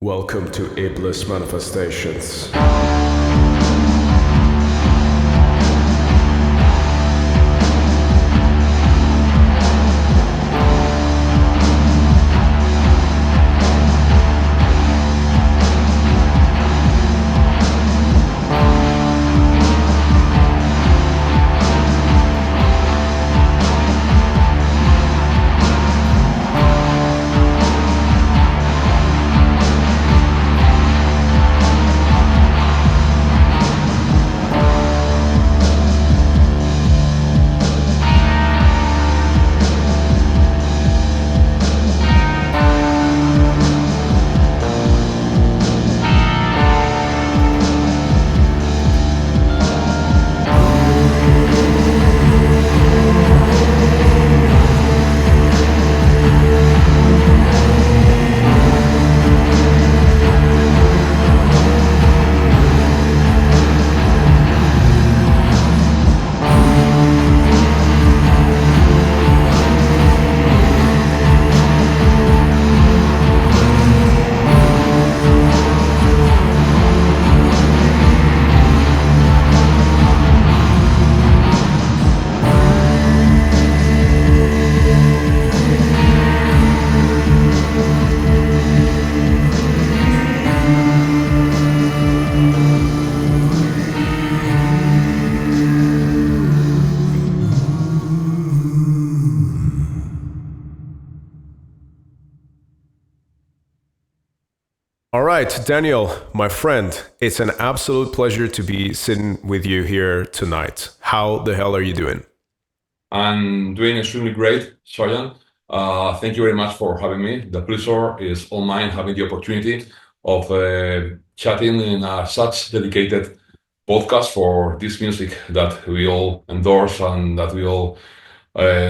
Welcome to Iblis Manifestations. All right, Daniel, my friend, it's an absolute pleasure to be sitting with you here tonight. How the hell are you doing? I'm doing extremely great, Shayan. Thank you very much for having me. The pleasure is all mine having the opportunity of chatting in such dedicated podcast for this music that we all endorse and that we all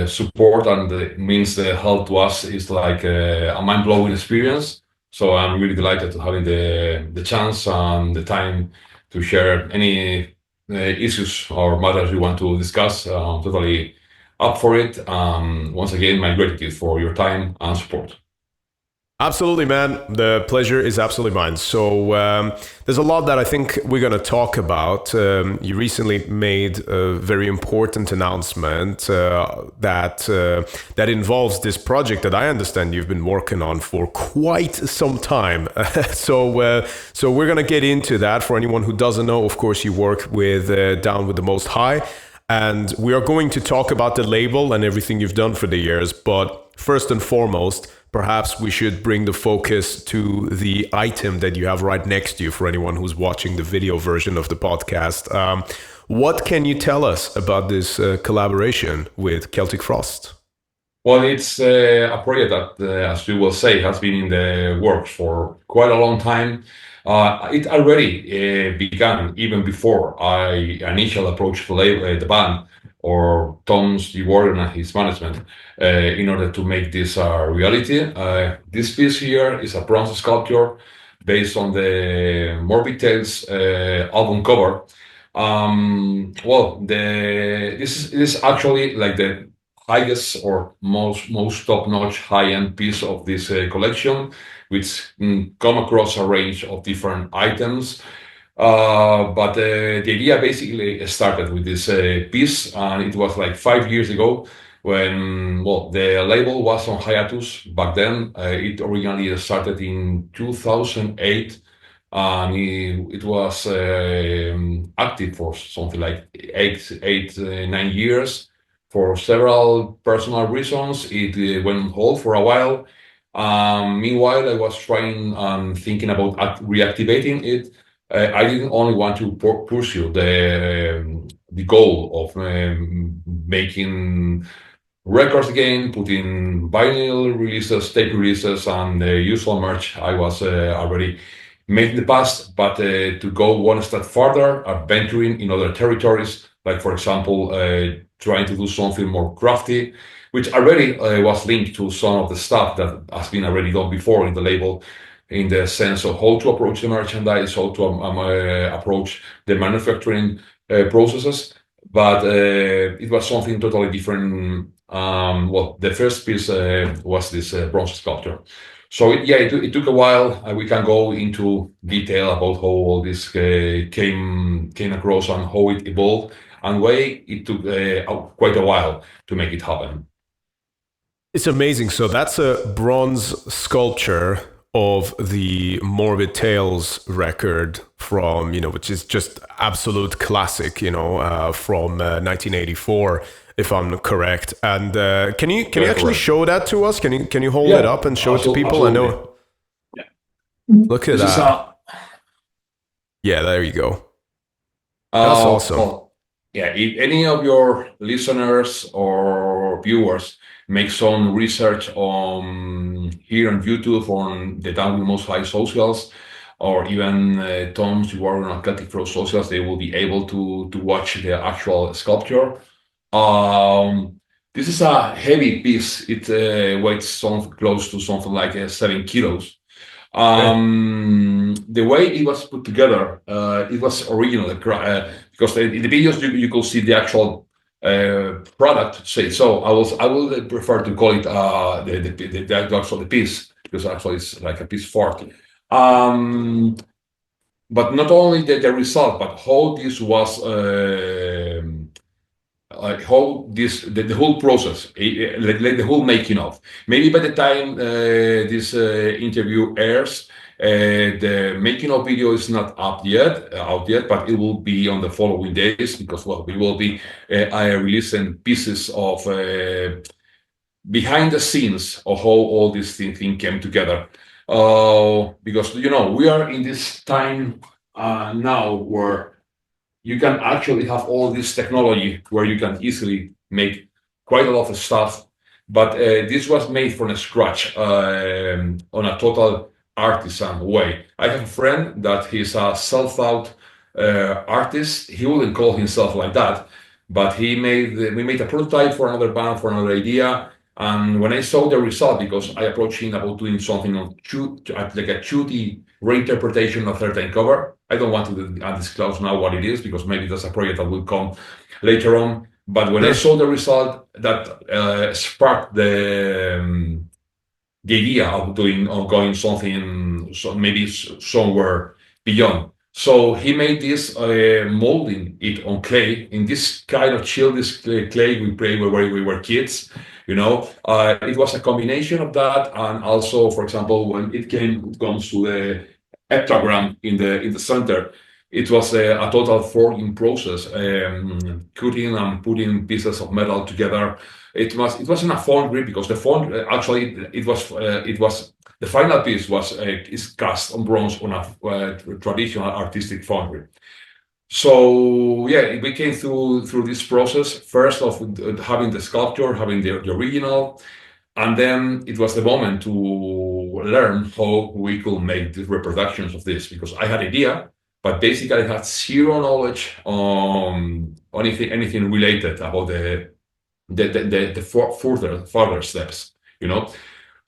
support, and it means the help to us is like a mind-blowing experience. So I'm really delighted to having the chance and the time to share any issues or matters you want to discuss. I'm totally up for it. Once again, my gratitude for your time and support. Absolutely, man. The pleasure is absolutely mine. So, there's a lot that I think we're going to talk about. You recently made a very important announcement that involves this project that I understand you've been working on for quite some time. So we're going to get into that. For anyone who doesn't know, of course, you work with Down with the Most High. And we are going to talk about the label and everything you've done for the years. But first and foremost, perhaps we should bring the focus to the item that you have right next to you for anyone who's watching the video version of the podcast. What can you tell us about this collaboration with Celtic Frost? Well, it's a project that, as you will say, has been in the works for quite a long time. It already began even before I initially approached the band or Tom's the Warden and his management in order to make this a reality. This piece here is a bronze sculpture based on the Morbid Tales album cover. This is actually like the highest or most top-notch high-end piece of this collection, which come across a range of different items. But the idea basically started with this piece, and it was like 5 years ago when the label was on hiatus. Back then, it originally started in 2008. And it was active for something like 9 years. For several personal reasons, it went on hold for a while. Meanwhile, I was trying and thinking about reactivating it. I didn't only want to pursue the goal of making records again, putting vinyl releases, tape releases, and the usual merch I was already made in the past, but to go one step further, adventuring in other territories, like for example, trying to do something more crafty, which already was linked to some of the stuff that has been already done before in the label, in the sense of how to approach the merchandise, how to approach the manufacturing processes. But it was something totally different. The first piece was this bronze sculpture. So it took a while. We can go into detail about how all this came across and how it evolved, and why it took quite a while to make it happen. It's amazing. So that's a bronze sculpture of the Morbid Tales record from, which is just absolute classic, from 1984, if I'm correct. And can you actually Correct. show that to us? Can you hold it Yeah, up and show it to people? I absolutely. know. Yeah. Look at This is that. Yeah, there you go. That's awesome. well, yeah. If any of your listeners or viewers make some research on here on YouTube on the down with most high socials, or even Tom's you are on Athletic Pro socials, they will be able to watch the actual sculpture. Um, this is a heavy piece. It weighs some close to something like 7 kilos. Okay. The way it was put together, it was original because in the videos you could see the actual product. Say so. I will prefer to call it the actual the piece because actually it's like a piece fork. Um, but not only the result, but how this was. How this the whole process, like the whole making of. Maybe by the time this interview airs, the making of video is not out yet, but it will be on the following days because well, we will be releasing pieces of behind the scenes of how all this thing came together. Because we are in this time now where you can actually have all this technology where you can easily make quite a lot of stuff. But this was made from scratch on a total artisan way. I have a friend that he's a self-taught artist. He wouldn't call himself like that, but we made a prototype for another band for another idea. And when I saw the result, because I approached him about doing something on like a 2D reinterpretation of certain cover. I don't want to disclose now what it is because maybe that's a project that will come later on. But when I Sure. saw the result, that sparked the idea of going something maybe somewhere beyond. So he made this molding it on clay in this kind of children's clay we played when we were kids. It was a combination of that and also, for example, when it comes to the heptagram in the center, it was a total forging process, cutting and putting pieces of metal together. It wasn't a foundry because the foundry actually it was the final piece was is cast on bronze on a traditional artistic foundry. So yeah, we came through this process first of having the sculpture, having the original, and then it was the moment to learn how we could make the reproductions of this because I had idea, but basically I had zero knowledge on anything related about the further steps, you know.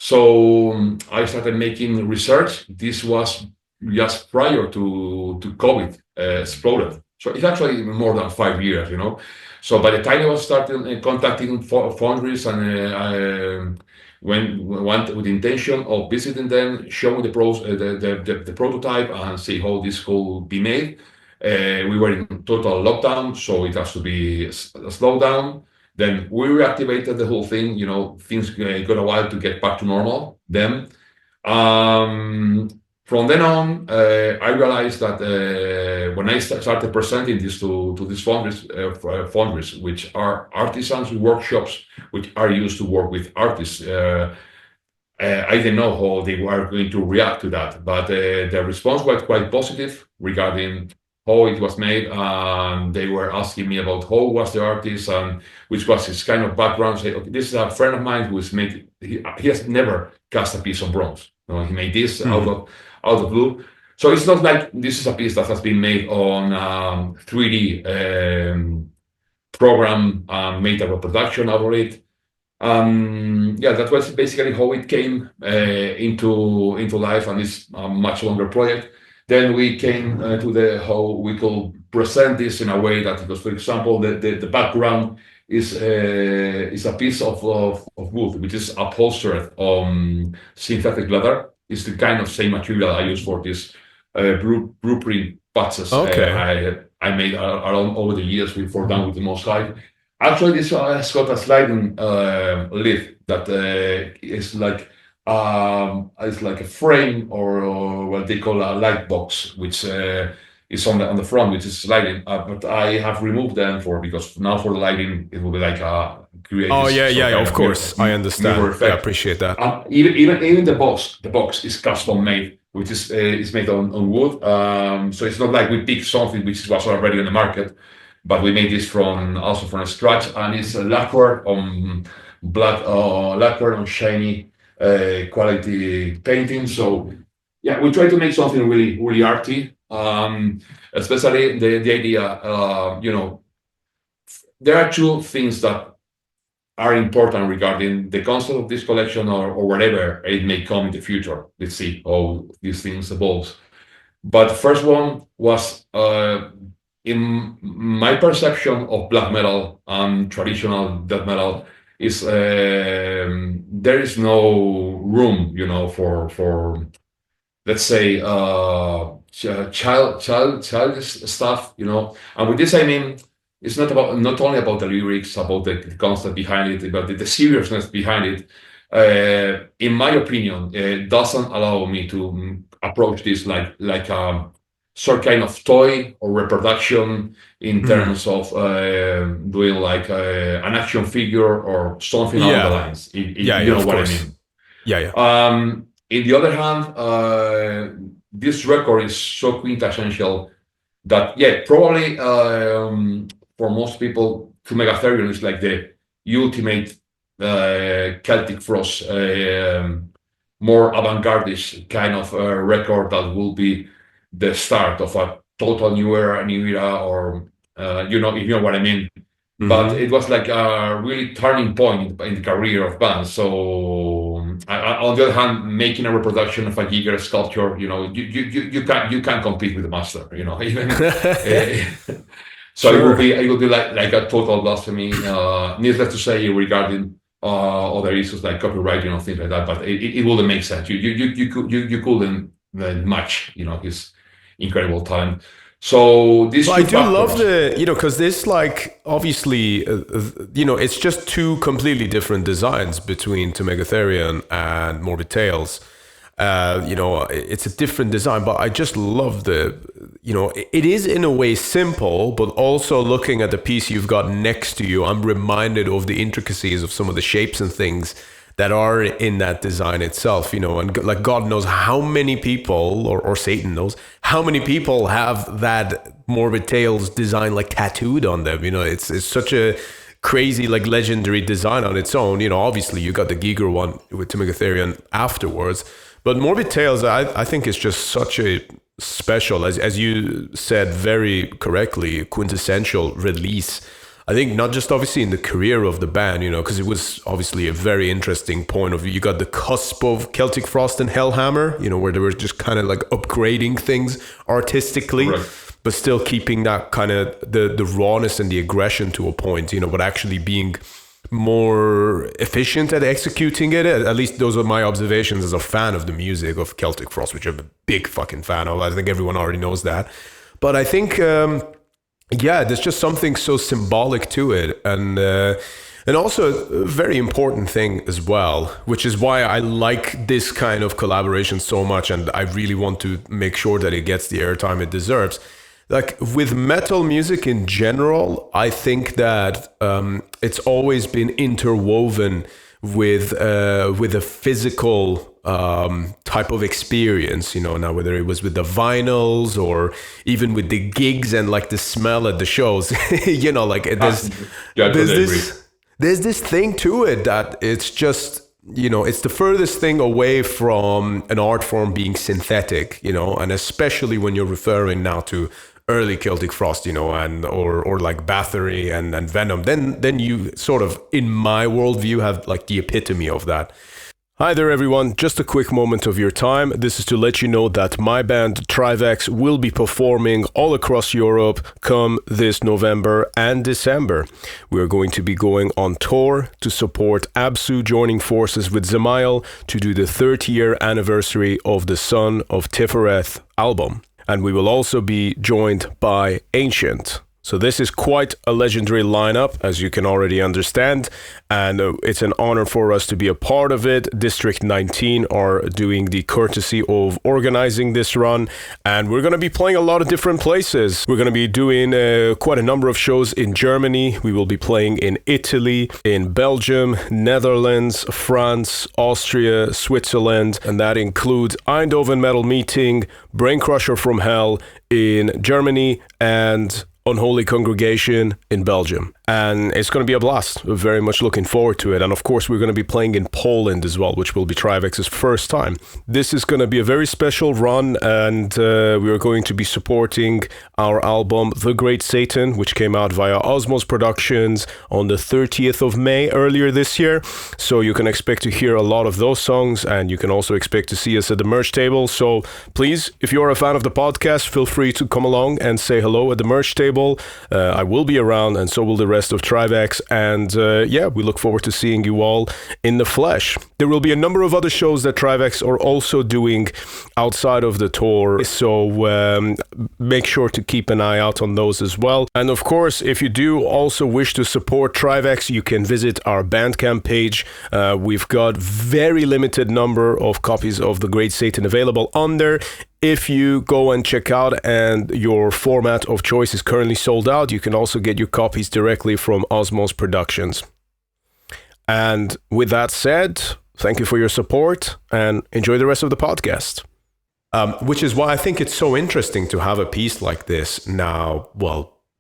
So I started making research. This was just prior to COVID exploded. So it's actually more than 5 years, you know. So by the time I was starting contacting foundries and went with the intention of visiting them, showing the prototype and see how this could be made. We were in total lockdown, so it has to be a slowdown. Then we reactivated the whole thing. Things got a while to get back to normal. Then, from then on, I realized that when I started presenting this to these foundries, which are artisans workshops, which are used to work with artists, I didn't know how they were going to react to that. But the response was quite positive regarding how it was made, and they were asking me about how was the artist and which was his kind of background. Say, okay, this is a friend of mine who has made. He has never cast a piece of bronze. He made this Mhm. out of blue. So it's not like this is a piece that has been made on 3D program, made a reproduction out of it. Yeah, that was basically how it came into life, and it's a much longer project. Then we came to the how we could present this in a way that, because, for example, the background is a piece of wood which is upholstered on synthetic leather. It's the kind of same material I use for this blueprint patches Okay. I made around over the years before done with the most high. Actually, this has got a sliding lid that it's like a frame or what they call a light box, which is on the front, which is sliding. But I have removed them because now for the lighting it will be like create Oh this yeah, some yeah, kind of of course. I mirror understand. Yeah, effect. appreciate that. Even the box is custom made, which is made on wood. So it's not like we pick something which was already on the market, but we made this from scratch, and it's lacquered on black, lacquered on shiny quality painting. So yeah, we try to make something really arty. Especially the idea, there are two things that are important regarding the concept of this collection or whatever it may come in the future. Let's see how these things evolve. But the first one was in my perception of black metal and traditional death metal is there is no room, for let's say childish stuff, And with this, I mean it's not only about the lyrics, about the concept behind it, but the seriousness behind it. In my opinion, it doesn't allow me to approach this like a sort kind of toy or reproduction in Mhm. terms of doing like an action figure or something along the Yeah. lines. Yeah, You yeah, know of what I course. mean. Yeah, yeah. In the other hand, this record is so quintessential that, yeah, probably for most people, to Megatherion is like the ultimate Celtic Frost, more avant-gardish kind of record that will be the start of a total new era, or if you know what I mean. But Hmm. it was like a really turning point in the career of bands. So on the other hand, making a reproduction of a Giger sculpture, you can't compete with the master, even. So Sure. it will be like a total blasphemy. Needless to say, regarding other issues like copywriting or things like that, but it wouldn't make sense. You couldn't match, his incredible talent. So these But I two do love factors. because this, like, obviously, it's just two completely different designs between To Megatherion and Morbid Tales. It's a different design, but I just love it is in a way simple, but also looking at the piece you've got next to you, I'm reminded of the intricacies of some of the shapes and things that are in that design itself, and like God knows how many people, or Satan knows how many people have that Morbid Tales design like tattooed on them. It's such a crazy, like, legendary design on its own. Obviously you got the Giger one with Timigatherion afterwards, but Morbid Tales, I think, is just such a special, as you said very correctly, quintessential release. I think not just obviously in the career of the band, because it was obviously a very interesting point of view. You got the cusp of Celtic Frost and Hellhammer, where they were just kind of like upgrading things artistically, Correct. but still keeping that kind of the rawness and the aggression to a point, but actually being more efficient at executing it. At least those are my observations as a fan of the music of Celtic Frost, which I'm a big fucking fan of. I think everyone already knows that. But I think yeah, there's just something so symbolic to it, and also a very important thing as well, which is why I like this kind of collaboration so much, and I really want to make sure that it gets the airtime it deserves. Like with metal music in general, I think that it's always been interwoven with a physical type of experience, now whether it was with the vinyls or even with the gigs and like the smell at the shows, like Ah, yeah, I there's totally agree. this there's this thing to it that it's just, it's the furthest thing away from an art form being synthetic, and especially when you're referring now to early Celtic Frost, and or like Bathory and Venom, then you sort of, in my worldview, have like the epitome of that. Hi there, everyone. Just a quick moment of your time. This is to let you know that my band TRIVAX will be performing all across Europe come this November and December. We are going to be going on tour to support Absu joining forces with Zemail to do the 30-year anniversary of the Son of Tifereth album. And we will also be joined by Ancient. So this is quite a legendary lineup, as you can already understand, and it's an honor for us to be a part of it. District 19 are doing the courtesy of organizing this run, and we're going to be playing a lot of different places. We're going to be doing quite a number of shows in Germany. We will be playing in Italy, in Belgium, Netherlands, France, Austria, Switzerland, and that includes Eindhoven Metal Meeting, Brain Crusher from Hell in Germany, and Unholy Congregation in Belgium. And it's going to be a blast. We're very much looking forward to it. And of course, we're going to be playing in Poland as well, which will be TRIVAX's first time. This is going to be a very special run, and we are going to be supporting our album, The Great Satan, which came out via Osmos Productions on the 30th of May earlier this year. So you can expect to hear a lot of those songs, and you can also expect to see us at the merch table. So please, if you're a fan of the podcast, feel free to come along and say hello at the merch table. I will be around, and so will the rest of TRIVAX, and we look forward to seeing you all in the flesh. There will be a number of other shows that TRIVAX are also doing outside of the tour, so make sure to keep an eye out on those as well. And of course, if you do also wish to support TRIVAX, you can visit our Bandcamp page. We've got very limited number of copies of The Great Satan available on there. If you go and check out and your format of choice is currently sold out, you can also get your copies directly from Osmos Productions. And with that said, thank you for your support and enjoy the rest of the podcast. Which is why I think it's so interesting to have a piece like this now,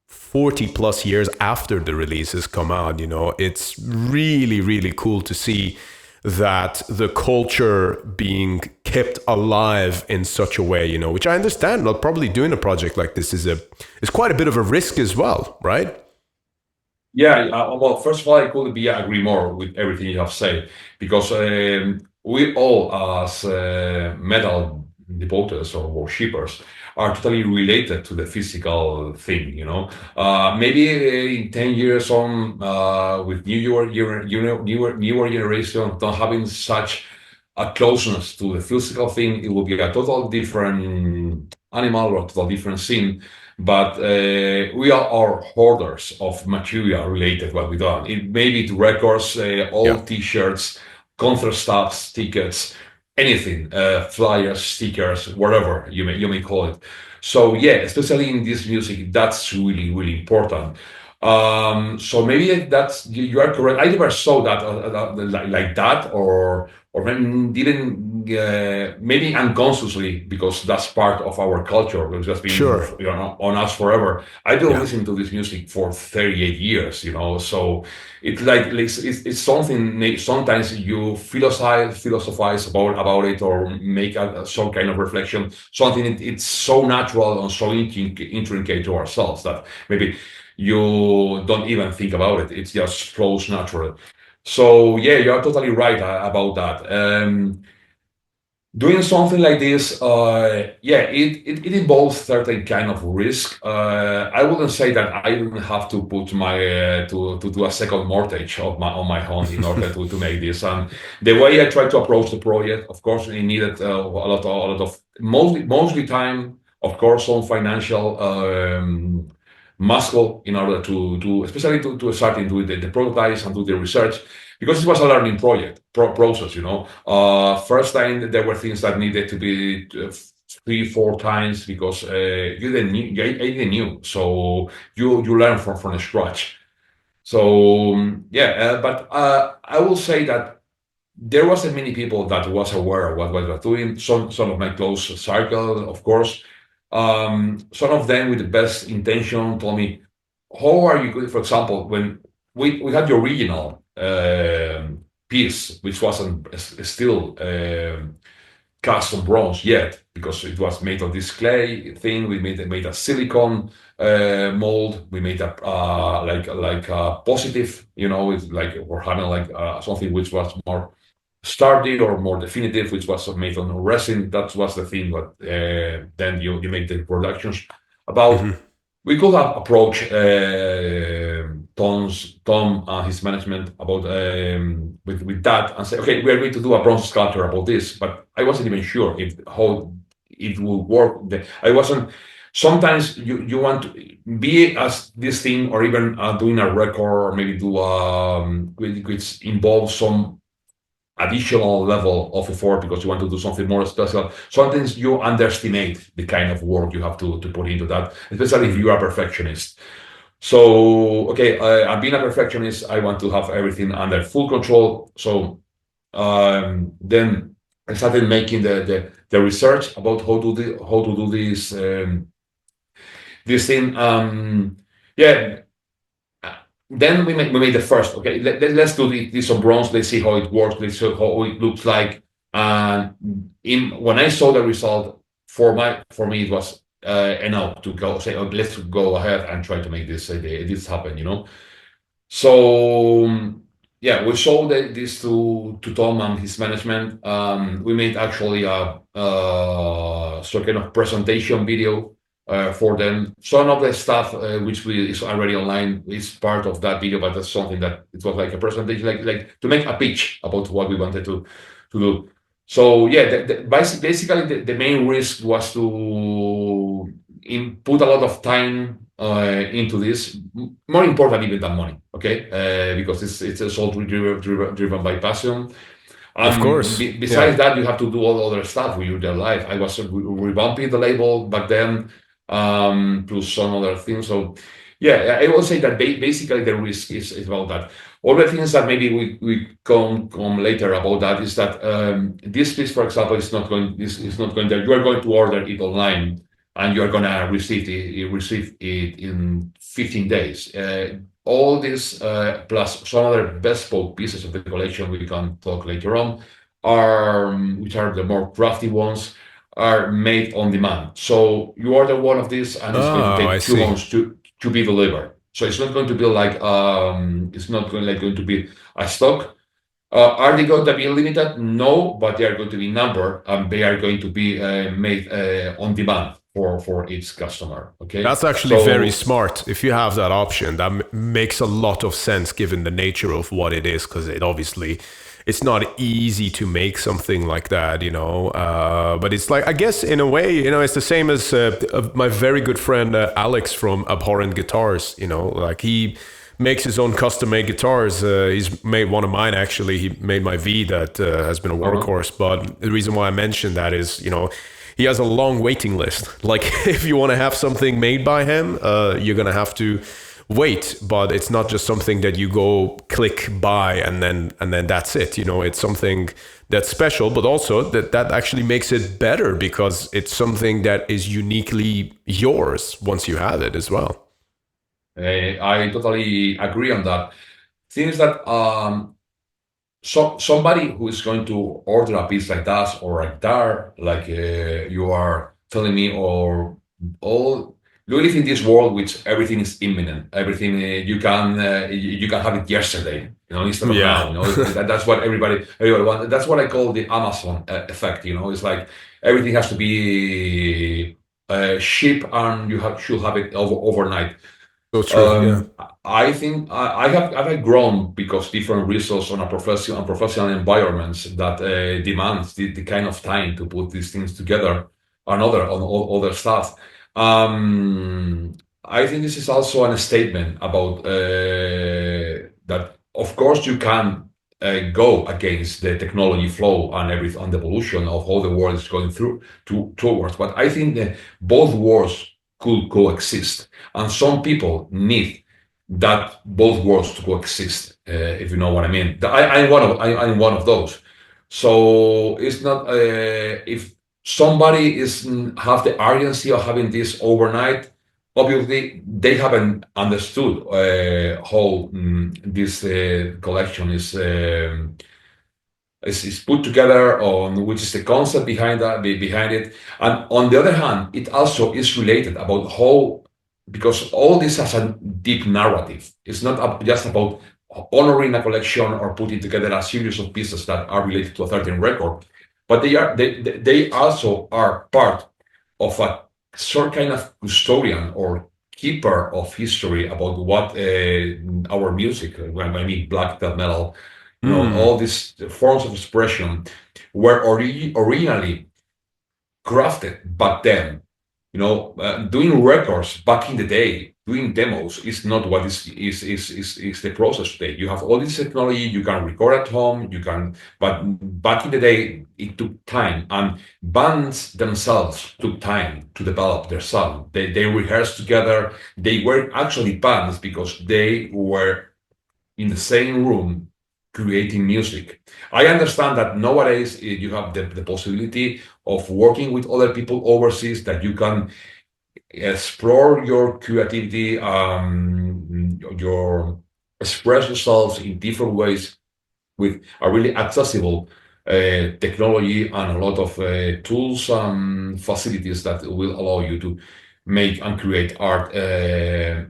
40 plus years after the release has come out. It's really, really cool to see that the culture being kept alive in such a way, which I understand. Well, probably doing a project like this is quite a bit of a risk as well, right? Yeah, first of all, I couldn't agree more with everything you have said, because we all, as metal devotees or worshippers, are totally related to the physical thing. Maybe in 10 years on, with newer generation not having such a closeness to the physical thing, it will be a total different animal or a total different scene. But we are hoarders of material related what we do. It may be to records, old T-shirts, concert stuffs, tickets, anything, flyers, stickers, whatever you may call it. So especially in this music, that's really, really important. So maybe that's you are correct. I never saw that like that, or maybe didn't maybe unconsciously, because that's part of our culture. It's just been on us forever. I've been listening to this music for 38 years, so it's like it's something. Sometimes you philosophize about it, or make some kind of reflection. Something it's so natural and so intricate to ourselves that maybe you don't even think about it. It just flows naturally. So you are totally right about that. Doing something like this, it involves certain kind of risk. I wouldn't say that I didn't have to put my to do a second mortgage on my home in order to make this. And the way I tried to approach the project, of course, it needed a lot of mostly time, of course, some financial muscle in order to especially to start into the prototypes and do the research, because it was a learning process. First time there were things that needed to be 3-4 times, because you didn't knew, so you learn from scratch. So but I will say that there wasn't many people that was aware of what I was doing. Some of my close circle, of course. Some of them with the best intention told me, how are you good? For example, when we had the original piece, which wasn't still cast on bronze yet, because it was made of this clay thing. We made a silicone mold. We made a like a positive, it's like we're having like something which was more sturdy or more definitive, which was made on resin. That was the thing. But then you make the productions about. Hmm. We could have approached Tom and his management about with that and say, okay, we are going to do a bronze sculpture about this, but I wasn't even sure if how it will work. I wasn't. Sometimes you want to be as this thing, or even doing a record, or maybe do which involves some additional level of effort because you want to do something more special. Sometimes you underestimate the kind of work you have to put into that, especially if you Hmm. are a perfectionist. So, okay, I'm being a perfectionist. I want to have everything under full control. So then I started making the research about how to do this thing. Yeah, then we made the first. Okay, let's do this on bronze. Let's see how it works. Let's see how it looks like. And when I saw the result, for me it was enough to go say, oh, let's go ahead and try to make this happen. So yeah, we showed this to Tom and his management. We made actually a sort kind of presentation video for them. Some of the stuff which is already online is part of that video, but that's something that it was like a presentation, like to make a pitch about what we wanted to do. So yeah, basically the main risk was to put a lot of time into this, more important even than money, okay? Because it's all driven by passion. Of course. Besides Yeah. that, you have to do all other stuff with your life. I was revamping the label back then, plus some other things. So, yeah, I will say that basically the risk is about that. All the things that maybe we come later about that is that this piece, for example, is not going there. You are going to order it online, and you are going to receive it in 15 days. All this plus some other bespoke pieces of the collection we can talk later on are which are the more crafty ones are made on demand. So you order one of these and it's going to Oh, I take two see. months to be delivered. So it's not going to be like it's not going to be a stock. Are they going to be limited? No, but they are going to be numbered and they are going to be made on demand for each customer. Okay, That's actually very so smart. If you have that option, that makes a lot of sense given the nature of what it is, because it obviously it's not easy to make something like that, But it's like, I guess in a way, it's the same as my very good friend Alex from Abhorrent Guitars. Like he makes his own custom-made guitars. He's made one of mine actually. He made my V that has been a uh-huh. workhorse. But the reason why I mentioned that is, he has a long waiting list. Like if you want to have something made by him, you're gonna have to wait. But it's not just something that you go click buy and then that's it. It's something that's special, but also that actually makes it better because it's something that is uniquely yours once you have it as well. I totally agree on that. Things that somebody who is going to order a piece like that or a guitar, like you are telling me, or all you live in this world which everything is imminent. Everything you can have it yesterday, instead of now. Yeah. That's what everybody wants. That's what I call the Amazon effect. It's like everything has to be cheap and should have it overnight. So true. Yeah. I think I've grown because different resources on a professional environments that demands the kind of time to put these things together and other stuff. I think this is also a statement about that. Of course, you can go against the technology flow and everything and the evolution of how the world is going towards. But I think that both worlds could coexist. And some people need that both worlds to coexist, if you know what I mean. I'm one of those. So it's not if somebody is have the urgency of having this overnight. Obviously, they haven't understood how this collection is put together, on which is the concept behind it. And on the other hand, it also is related about how, because all this has a deep narrative. It's not just about honoring a collection or putting together a series of pieces that are related to a certain record, but they also are part of a sort kind of custodian or keeper of history about what our music, when I mean black death metal, Mm. all these forms of expression were originally crafted back then. Doing records back in the day, doing demos is not what is the process today. You have all this technology, you can record at home, but back in the day, it took time, and bands themselves took time to develop their sound. They rehearsed together. They were actually bands because they were in the same room creating music. I understand that nowadays you have the possibility of working with other people overseas, that you can explore your creativity, your express yourselves in different ways with a really accessible technology and a lot of tools and facilities that will allow you to make and create art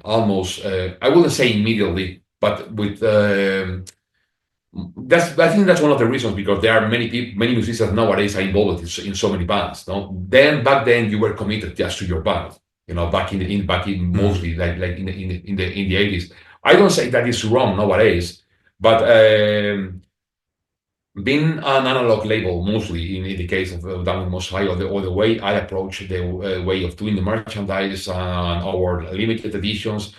almost, I wouldn't say immediately, but with I think that's one of the reasons, because there are many people, many musicians nowadays are involved in so many bands. No, then back then you were committed just to your band. Back in Mm. mostly like in the 80s. I don't say that is wrong nowadays, but being an analog label, mostly in the case of Down Most High, or the way I approach the way of doing the merchandise and our limited editions,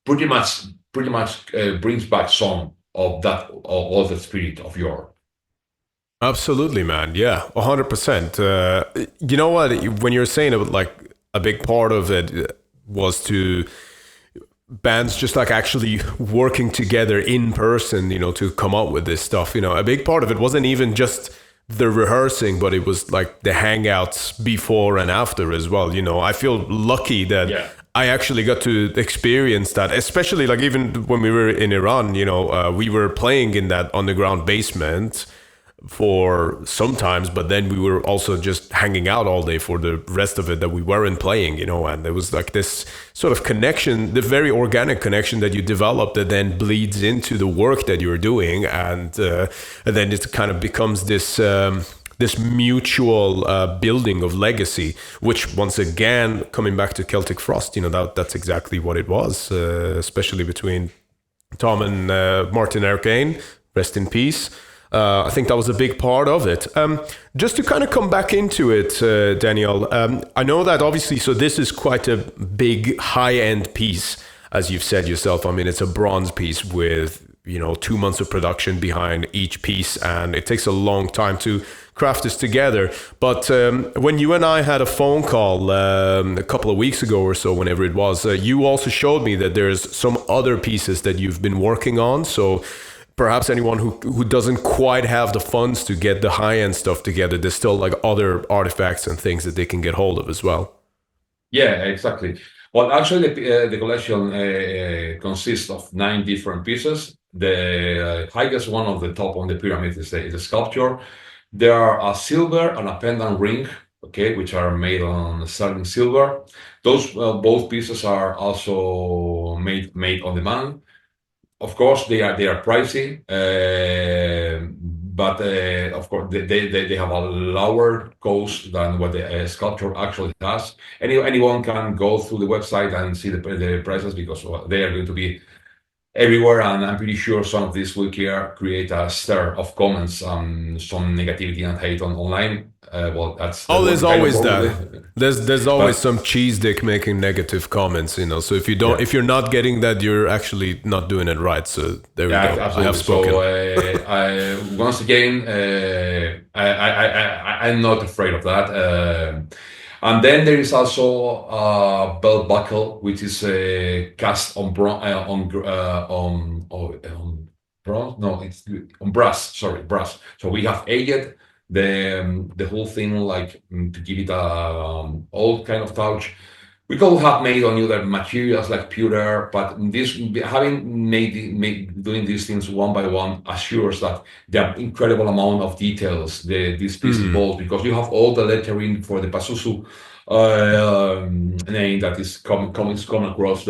pretty much brings back some of that of the spirit of your. Absolutely, man. Yeah, 100%. You know what? When you're saying about like a big part of it was to bands just like actually working together in person, to come up with this stuff. A big part of it wasn't even just the rehearsing, but it was like the hangouts before and after as well. I feel lucky that Yeah. I actually got to experience that, especially like even when we were in Iran, we were playing in that underground basement for sometimes, but then we were also just hanging out all day for the rest of it that we weren't playing, and there was like this sort of connection, the very organic connection that you develop that then bleeds into the work that you're doing, and then it kind of becomes this mutual building of legacy, which once again, coming back to Celtic Frost, that's exactly what it was, especially between Tom and Martin Erkane, rest in peace. I think that was a big part of it. Just to kind of come back into it, Daniel, I know that obviously, so this is quite a big high-end piece, as you've said yourself. I mean, it's a bronze piece with, 2 months of production behind each piece, and it takes a long time to craft this together. But when you and I had a phone call a couple of weeks ago or so, whenever it was, you also showed me that there's some other pieces that you've been working on. So perhaps anyone who doesn't quite have the funds to get the high-end stuff together, there's still like other artifacts and things that they can get hold of as well. Yeah, exactly. Well, actually, the collection consists of 9 different pieces. The highest one of the top on the pyramid is the sculpture. There are a silver and a pendant ring, okay, which are made on sterling silver. Those both pieces are also made on demand. Of course, they are pricey, but of course they have a lower cost than what the sculpture actually has. Anyone can go through the website and see the prices, because they are going to be everywhere, and I'm pretty sure some of this will create a stir of comments and some negativity and hate online. Well, that's Oh, what there's we kind of always work that. with. There's always But some cheese dick making negative comments, So yeah. if you're not getting that, you're actually not doing it right. So there we Yeah, go. I have absolutely. spoken. So once again, I'm not afraid of that. And then there is also a belt buckle, which is cast on bronze. No, it's on brass. Sorry, brass. So we have aged the whole thing, like, to give it a old kind of touch. We could have made on other materials like pewter, but this having doing these things one by one assures that the incredible amount of details this piece Mm. involves, because you have all the lettering for the Pazuzu name that is come across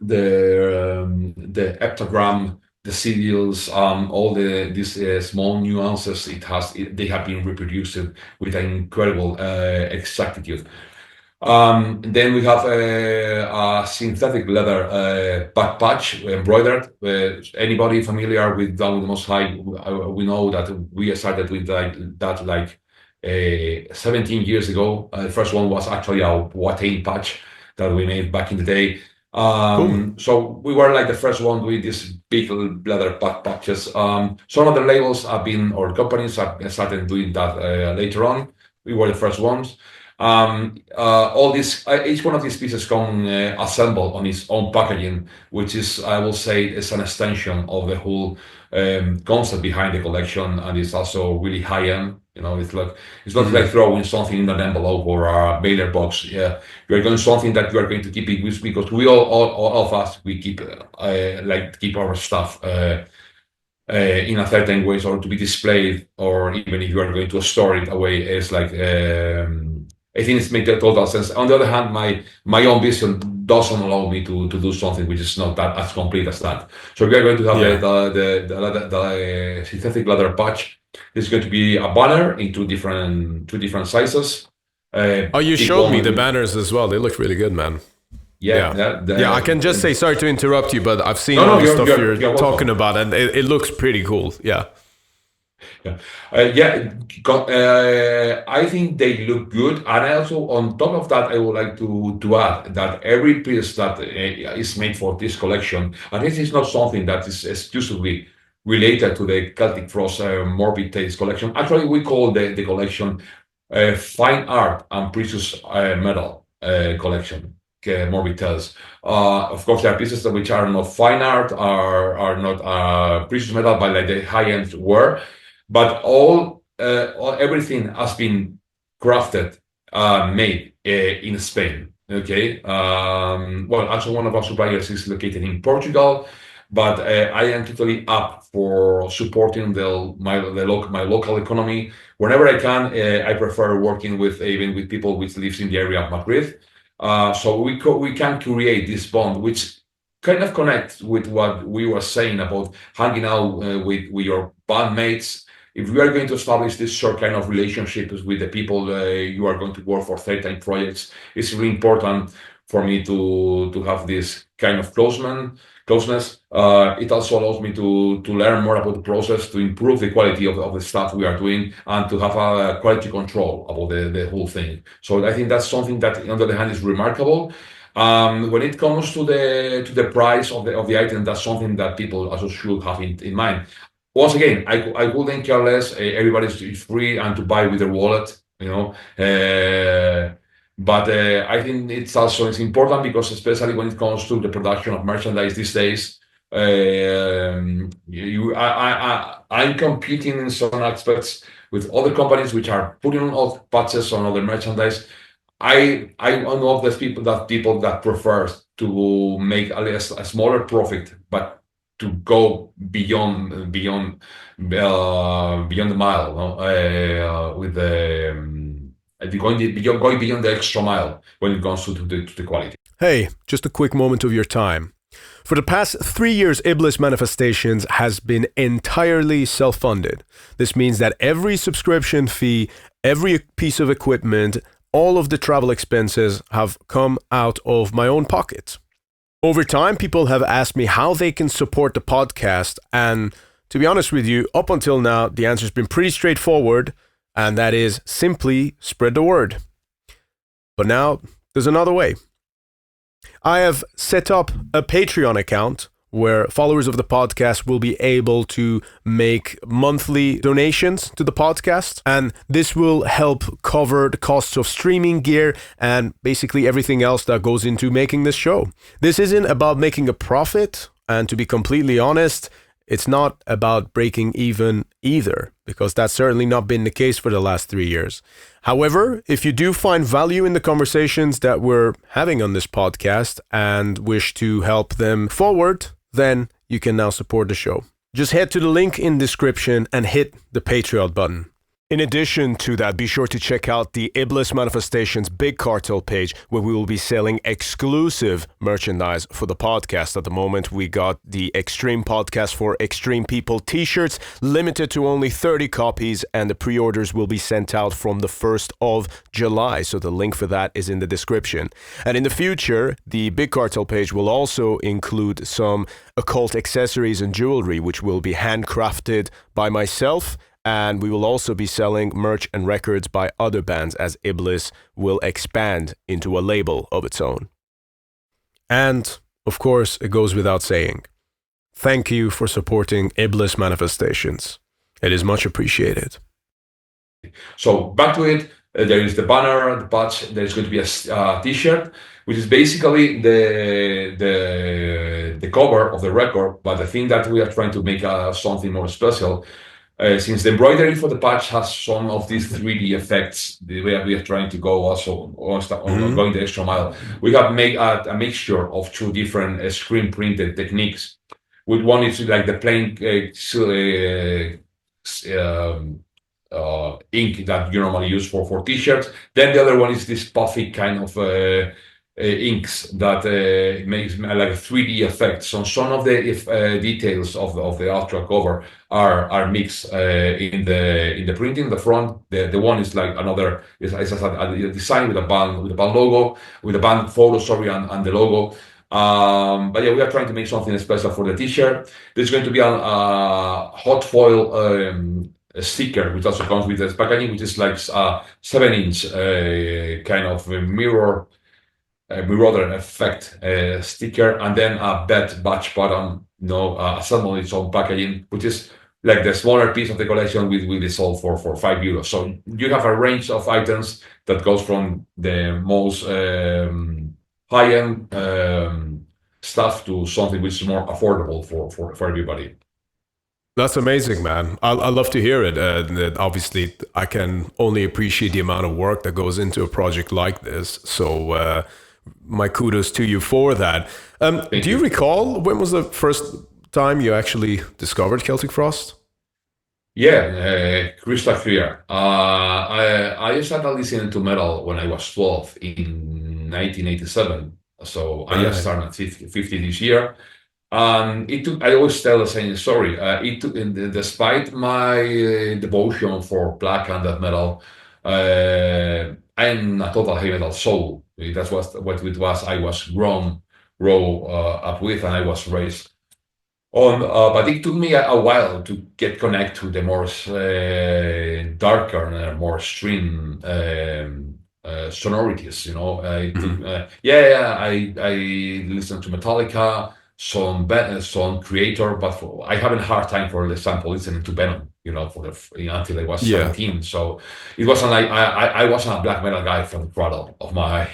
the heptagram, the serials, all these small nuances they have been reproduced with an incredible exactitude. Then we have a synthetic leather back patch embroidered. Anybody familiar with Down with the Most High, we know that we started with that 17 years ago. The first one was actually a Watain patch that we made back in the day. Cool. So we were like the first one with these big leather back patches. Some other labels have been, or companies have started doing that later on. We were the first ones. All this, each one of these pieces come assembled on its own packaging, which is, I will say, is an extension of the whole concept behind the collection, and it's also really high end. It's not like throwing something in an envelope or a mailer box. Yeah, you're going something that you are going to keep it with, because we all of us, we keep keep our stuff in a certain way, or to be displayed, or even if you are going to store it away, it's like. I think it's made total sense. On the other hand, my own vision doesn't allow me to do something which is not that as complete as that. So we are going to have the synthetic leather patch. It's going to be a banner in two different sizes. You showed me the banners as well. They look really good, man. Yeah. I can just say, sorry to interrupt you, but I've seen all the stuff you're talking about, and it looks pretty cool. Yeah. I think they look good, and also on top of that, I would like to add that every piece that is made for this collection, and this is not something that is exclusively related to the Celtic Frost Morbid Tales collection. Actually, we call the collection Fine Art and Precious Metal collection. Morbid Tales. Of course, there are pieces which are not fine art, are not precious metal, but like the high end were. But everything has been crafted, made in Spain. Okay. Actually, one of our suppliers is located in Portugal, but I am totally up for supporting my local economy whenever I can. I prefer working even with people which lives in the area of Madrid. So we can create this bond, which kind of connects with what we were saying about hanging out with your bandmates. If we are going to establish this short kind of relationships with the people you are going to work for certain projects, it's really important for me to have this kind of closeness. It also allows me to learn more about the process, to improve the quality of the stuff we are doing, and to have a quality control about the whole thing. So I think that's something that, on the other hand, is remarkable. When it comes to the price of the item, that's something that people also should have in mind. Once again, I wouldn't care less. Everybody's free and to buy with their wallet, But I think it's important because, especially when it comes to the production of merchandise these days, I'm competing in some aspects with other companies which are putting on patches on other merchandise. I know of those people that prefer to make a smaller profit, but to go beyond the mile, with going beyond the extra mile when it comes to the quality. Hey, just a quick moment of your time. For the past 3 years, Iblis Manifestations has been entirely self-funded. This means that every subscription fee, every piece of equipment, all of the travel expenses have come out of my own pocket. Over time, people have asked me how they can support the podcast, and to be honest with you, up until now, the answer has been pretty straightforward, and that is simply spread the word. But now, there's another way. I have set up a Patreon account where followers of the podcast will be able to make monthly donations to the podcast, and this will help cover the costs of streaming gear and basically everything else that goes into making this show. This isn't about making a profit, and to be completely honest, it's not about breaking even either, because that's certainly not been the case for the last 3 years. However, if you do find value in the conversations that we're having on this podcast and wish to help them forward, then you can now support the show. Just head to the link in description and hit the Patreon button. In addition to that, be sure to check out the Iblis Manifestations Big Cartel page, where we will be selling exclusive merchandise for the podcast. At the moment, we got the Extreme Podcast for Extreme People t-shirts, limited to only 30 copies, and the pre-orders will be sent out from the 1st of July. So the link for that is in the description. And in the future, the Big Cartel page will also include some occult accessories and jewelry, which will be handcrafted by myself. And we will also be selling merch and records by other bands as Iblis will expand into a label of its own. And, of course, it goes without saying, thank you for supporting Iblis Manifestations. It is much appreciated. So back to it, there is the banner, the patch, there's going to be a t-shirt, which is basically the cover of the record, but I think that we are trying to make something more special. Since the embroidery for the patch has some of these 3D effects, the way we are trying to go also going the extra mile, we have made a mixture of two different screen printed techniques. With one is like the plain ink that you normally use for t-shirts. Then the other one is this puffy kind of inks that makes like a 3D effect. So some of the details of the ultra cover are mixed in the printing. The front, the one is like another is a design with a band logo, with a band photo, sorry, and the logo. But yeah, we are trying to make something special for the t-shirt. There's going to be a hot foil a sticker, which also comes with this packaging, which is like a 7-inch kind of mirror effect sticker, and then a batch button, assemble its own packaging, which is like the smaller piece of the collection will be sold for €5. So you have a range of items that goes from the most high-end stuff to something which is more affordable for everybody. That's amazing, man. I love to hear it. Obviously, I can only appreciate the amount of work that goes into a project like this. So my kudos to you for that. Do you recall when was the first time you actually discovered Celtic Frost? Yeah, crystal clear. I started listening to metal when I was 12 in 1987. So I just started at 50 this year. It took, I always tell the same story. It took, despite my devotion for black and death metal, I'm a total heavy metal soul. That's what it was. I was grown up with, and I was raised on. But it took me a while to get connected to the more darker and more extreme sonorities. I listened to Metallica, some Creator, but I haven't hard time, for example, listening to Venom, until I was 17. So it wasn't like I wasn't a black metal guy from the cradle of my,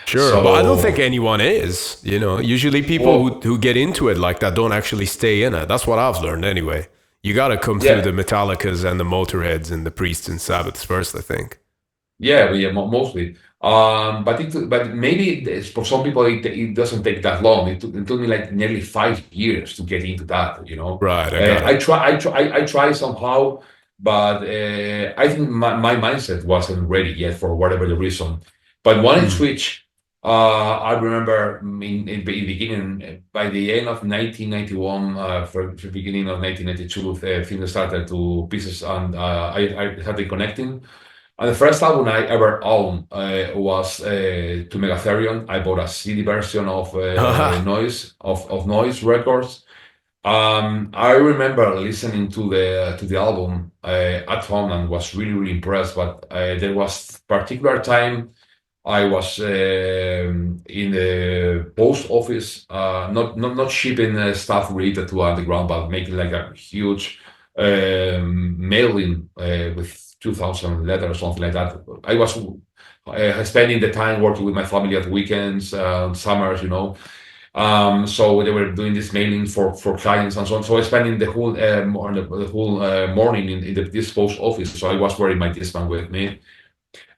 Sure, so, but I don't think anyone is. Usually people who get into it like that don't actually stay in it. That's what I've learned anyway. You got to come through the Metallicas and the Motorheads and the Priests and Sabbaths first, I think. Yeah, mostly. But maybe for some people it doesn't take that long. It took me like nearly 5 years to get into that. Right. I try somehow, but I think my mindset wasn't ready yet for whatever the reason. But when I switched, I remember in the beginning, by the end of 1991, for the beginning of 1992, things started to pieces, and I started connecting. And the first album I ever owned was to Megatherion. I bought a CD version of Noise Records. I remember listening to the album at home and was really, really impressed. But there was particular time I was in the post office, not shipping stuff related to underground, but making like a huge mailing with 2,000 letters or something like that. I was spending the time working with my family at weekends, summers, so they were doing this mailing for clients and so on. So I was spending the whole morning in this post office. So I was wearing my Discman with me.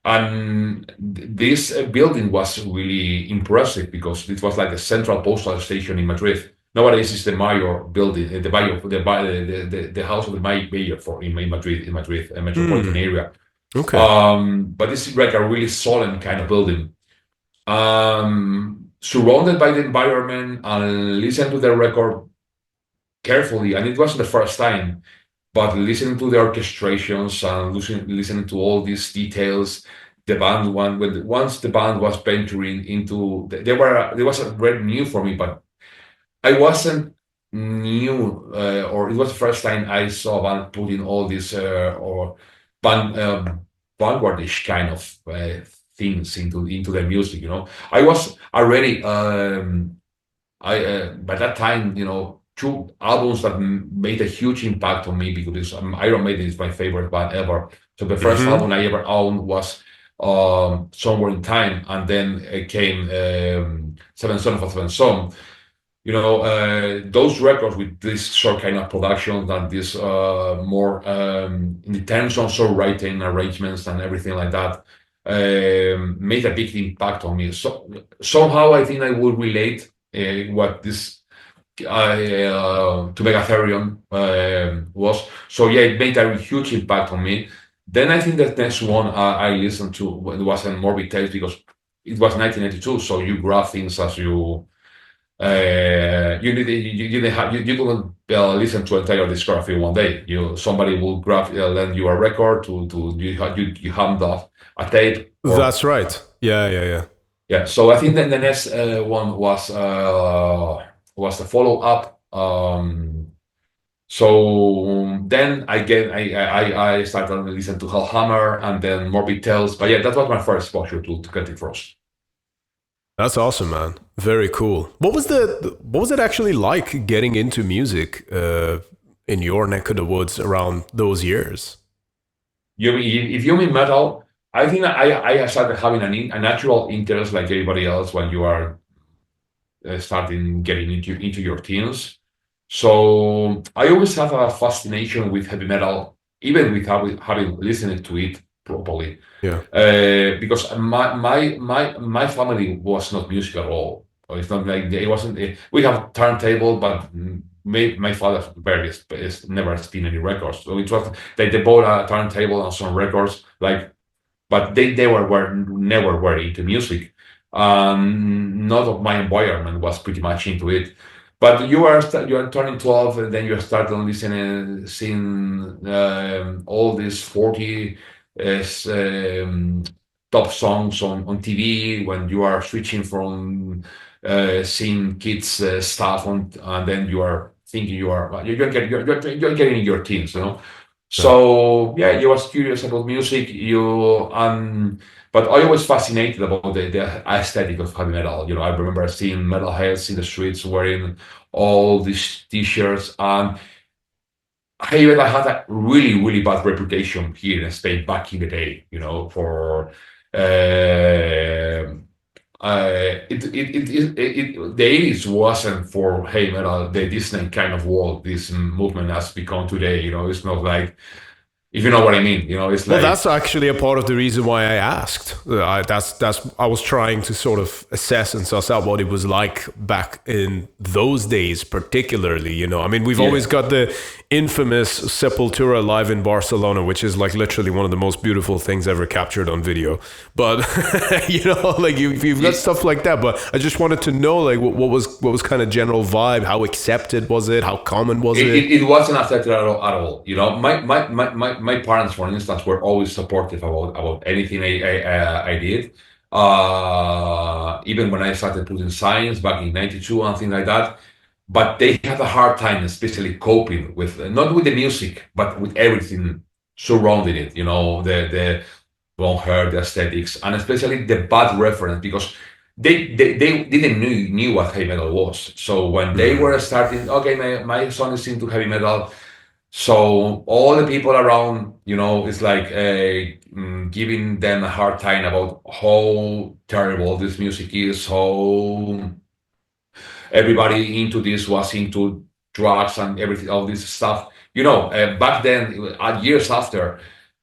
And this building was really impressive because it was like a central postal station in Madrid. Nowadays, it's the mayor building, the house of the mayor for in Madrid, a metropolitan Hmm. area. Okay. But this is like a really solemn kind of building. Surrounded by the environment and listen to the record carefully, and it wasn't the first time, but listening to the orchestrations and listening to all these details, the band once the band was venturing into, there was a very new for me, but I wasn't new, or it was the first time I saw a band putting all these or band vanguardish kind of things into their music. I was already I by that time, two albums that made a huge impact on me because Iron Maiden is my favorite band ever. So the first album Hmm. I ever owned was Somewhere in Time, and then it came Seven Son of a Seven Son. Those records with this short kind of production and this more in terms of songwriting, arrangements, and everything like that made a big impact on me. So somehow I think I would relate what this to Megatherion was. So yeah, it made a huge impact on me. Then I think the next one I listened to was a Morbid Tales because it was 1992. So you grab things as you didn't have you couldn't listen to entire discography one day. Somebody will lend you a record to you hand off a tape or That's right. Yeah, yeah, yeah. yeah. So I think then the next one was the follow up. So then I started to listen to Hellhammer and then Morbid Tales. But yeah, that was my first exposure to Celtic Frost. That's awesome, man. Very cool. What was it actually like getting into music in your neck of the woods around those years? If you mean metal, I think I started having a natural interest like everybody else when you are starting getting into your teens. So I always have a fascination with heavy metal, even without having listened to it properly, Yeah. because my family was not music at all. It's not like it wasn't. We have turntable, but my father barely never spin any records. So it was they bought a turntable and some records, like, but they were never were into music. Not of my environment was pretty much into it. But you are turning 12, and then you start on listening, seeing all these 40 um, top songs on TV when you are switching from seeing kids stuff on, and then you are thinking you're getting in your teens. Yeah. So yeah, you was curious about music. But I was fascinated about the aesthetic of heavy metal. I remember seeing metalheads in the streets wearing all these t-shirts, and heavy metal had a really, really bad reputation here in Spain back in the day. For the 80s wasn't for heavy metal the Disney kind of world this movement has become today. It's not like, if you know what I mean. It's Well, like, that's actually a part of the reason why I asked. That's I was trying to sort of assess and suss out what it was like back in those days, particularly. I mean, we've yeah. always got the infamous Sepultura live in Barcelona, which is like literally one of the most beautiful things ever captured on video. But like you've got Yeah. stuff like that. But I just wanted to know, like, what was kind of general vibe? How accepted was it? How common was It, it? it, it wasn't affected at all. My parents, for instance, were always supportive about anything I did. Even when I started putting science back in '92 and things like that. But they have a hard time, especially coping with not with the music, but with everything surrounding it. The long hair, the aesthetics, and especially the bad reference because they didn't knew what heavy metal was. So when they were Hmm. starting, okay, my son is into heavy metal, so all the people around, it's like giving them a hard time about how terrible this music is, how everybody into this was into drugs and everything, all this stuff. Back then, years after,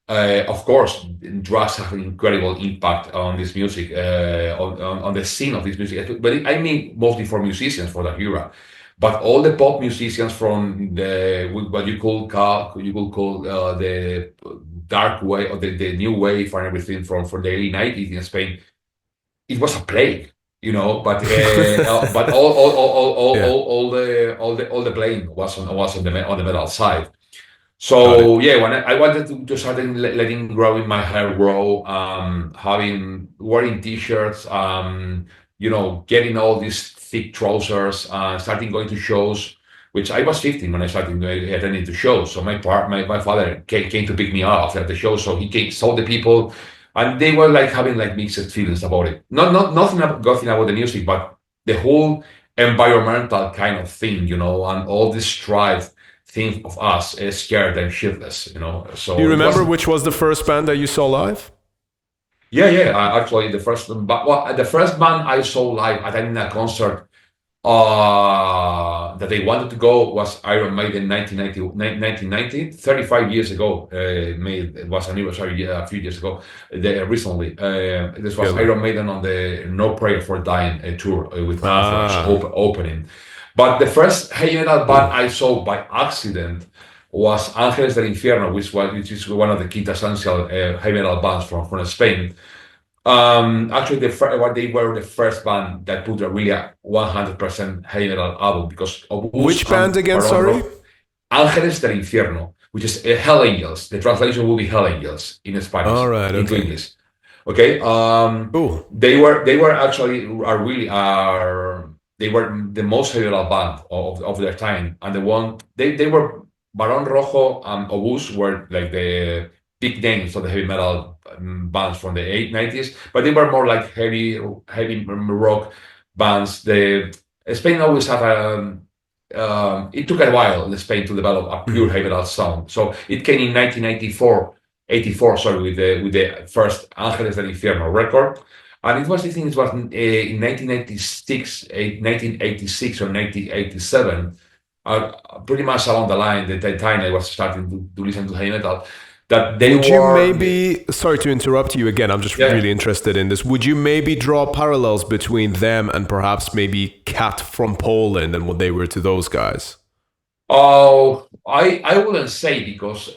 of course, drugs have an incredible impact on this music, on the scene of this music. But I mean, mostly for musicians for that era. But all the pop musicians from what you could call the dark wave or the new wave and everything from the early 90s in Spain, it was a plague, but Yeah, all the blame was on the metal side. got it. So yeah, when I wanted to start letting growing my hair grow, having wearing t-shirts, getting all these thick trousers, starting going to shows, which I was 15 when I started attending to shows. So my father came to pick me up after the show. So he saw the people, and they were like having like mixed feelings about it. Nothing about the music, but the whole environmental kind of thing, and all this strife think of us as scared and shitless. Do you So it remember wasn't. which was the first band that you saw live? Yeah, yeah. Actually, the first band I saw live attending a concert that they wanted to go was Iron Maiden 1990, 35 years ago. It was anniversary a few years ago, recently. This was Really? Iron Maiden on the No Prayer for Dying tour with Anthrax Ah, opening. But the first heavy metal band I saw by accident was Ángeles del Infierno, which is one of the quintessential heavy metal bands from Spain. Actually, they were the first band that put a really 100% heavy metal album because Obús which band and again? Barón Sorry. Rojo, Ángeles del Infierno, which is Hell Angels. The translation will be Hell Angels in All Spanish, right. into Okay. English. Okay. Cool. They were actually they were the most heavy metal band of their time, and they were Barón Rojo and Obús were like the big names of the heavy metal bands from the 90s, but they were more like heavy rock bands. The Spain always had it took a while in Spain to develop a pure Mhm. heavy metal sound. So it came in 1984, sorry, with the first Ángeles del Infierno record. And I think it was in 1986 or 1987, pretty much along the line, the time I was starting to listen to heavy metal, that they Would you were, maybe, sorry to interrupt you again, I'm just yeah. really interested in this. Would you maybe draw parallels between them and perhaps maybe Cat from Poland and what they were to those guys? Oh, I wouldn't say because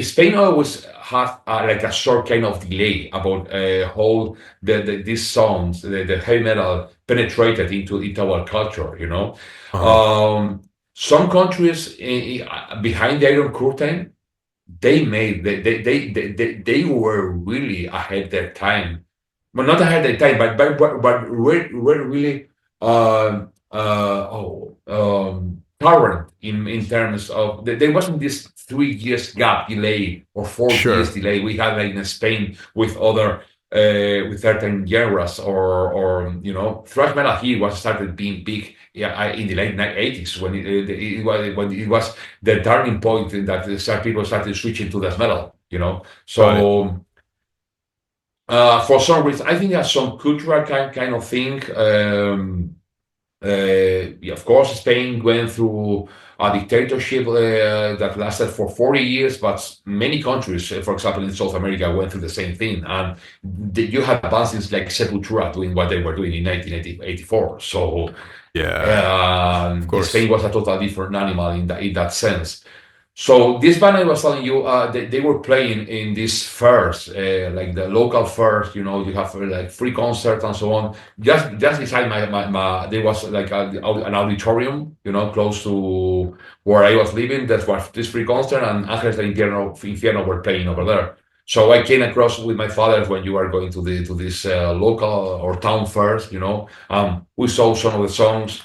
Spain always had like a short kind of delay about how these songs, the heavy metal penetrated into our culture. Uh-huh. Um, some countries behind the Iron Curtain, they were really ahead their time. Well, not ahead their time, but were really tolerant in terms of there wasn't this 3 years gap delay or 4 years Sure. delay we had like in Spain with other with certain genres or thrash metal here was started being big, yeah, in the late 80s when it was the turning point in that people started switching to death metal. Got it. So for some reason, I think there's some cultural kind of thing. Yeah, of course, Spain went through a dictatorship that lasted for 40 years, but many countries, for example, in South America, went through the same thing. And you had bands like Sepultura doing what they were doing in 1984. So Yeah, of Spain course. was a totally different animal in that sense. So this band I was telling you, they were playing in this fairs, like the local fairs. You have like free concerts and so on. Just beside there was like an auditorium, close to where I was living. That was this free concert, and Ángeles del Infierno were playing over there. So I came across with my father when you are going to this local or town fairs. We saw some of the songs,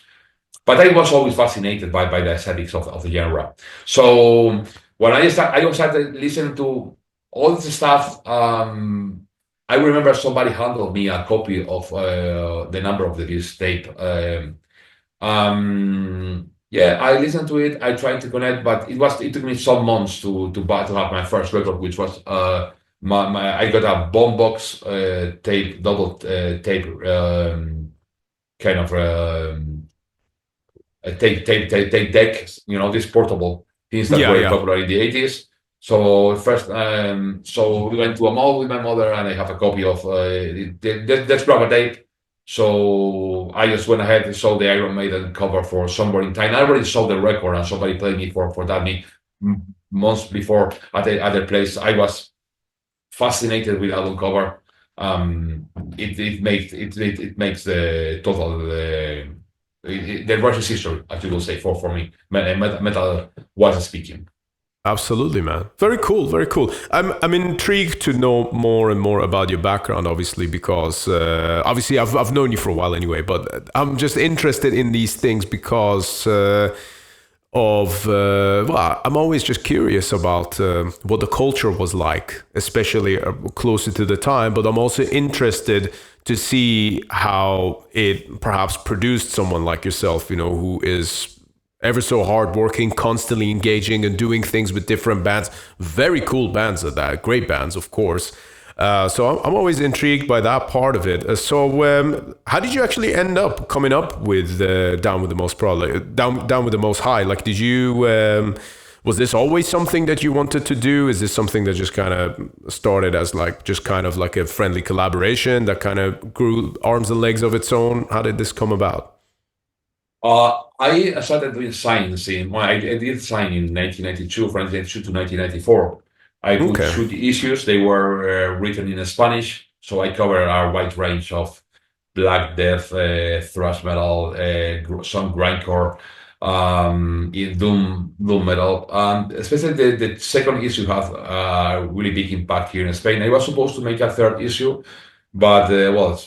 but I was always fascinated by the aesthetics of the genre. So when I started listening to all this stuff, I remember somebody handed me a copy of the Number of the Beast tape. Yeah, I listened to it. I tried to connect, but it took me some months to have my first record, which was I got a boombox tape, double tape, kind of. Take deck, these portable things that Yeah, were yeah. popular in the 80s. So first, so we went to a mall with my mother, and I have a copy of let's grab a tape. So I just went ahead and saw the Iron Maiden cover for Somewhere in Time. I already saw the record, and somebody played me for that months before at the other place. I was fascinated with the album cover. It makes the total the Russian history, as you will say, for me, metal was speaking. Absolutely, man. Very cool. Very cool. I'm intrigued to know more and more about your background, obviously, because obviously I've known you for a while anyway. But I'm just interested in these things because well, I'm always just curious about what the culture was like, especially closer to the time. But I'm also interested to see how it perhaps produced someone like yourself, you know, who is ever so hardworking, constantly engaging and doing things with different bands. Very cool bands at that, great bands, of course. So I'm always intrigued by that part of it. So how did you actually end up coming up with Down with the Most Pro, like, down with the Most High? Like, did you was this always something that you wanted to do? Is this something that just kind of started as like just kind of like a friendly collaboration that kind of grew arms and legs of its own? How did this come about? I started doing signs I did sign in 1992, from 1992 to 1994. I put Okay. 30 issues. They were written in Spanish, so I cover a wide range of black death, thrash metal, some grindcore, in doom metal. Especially the second issue had a really big impact here in Spain. I was supposed to make a third issue, but well,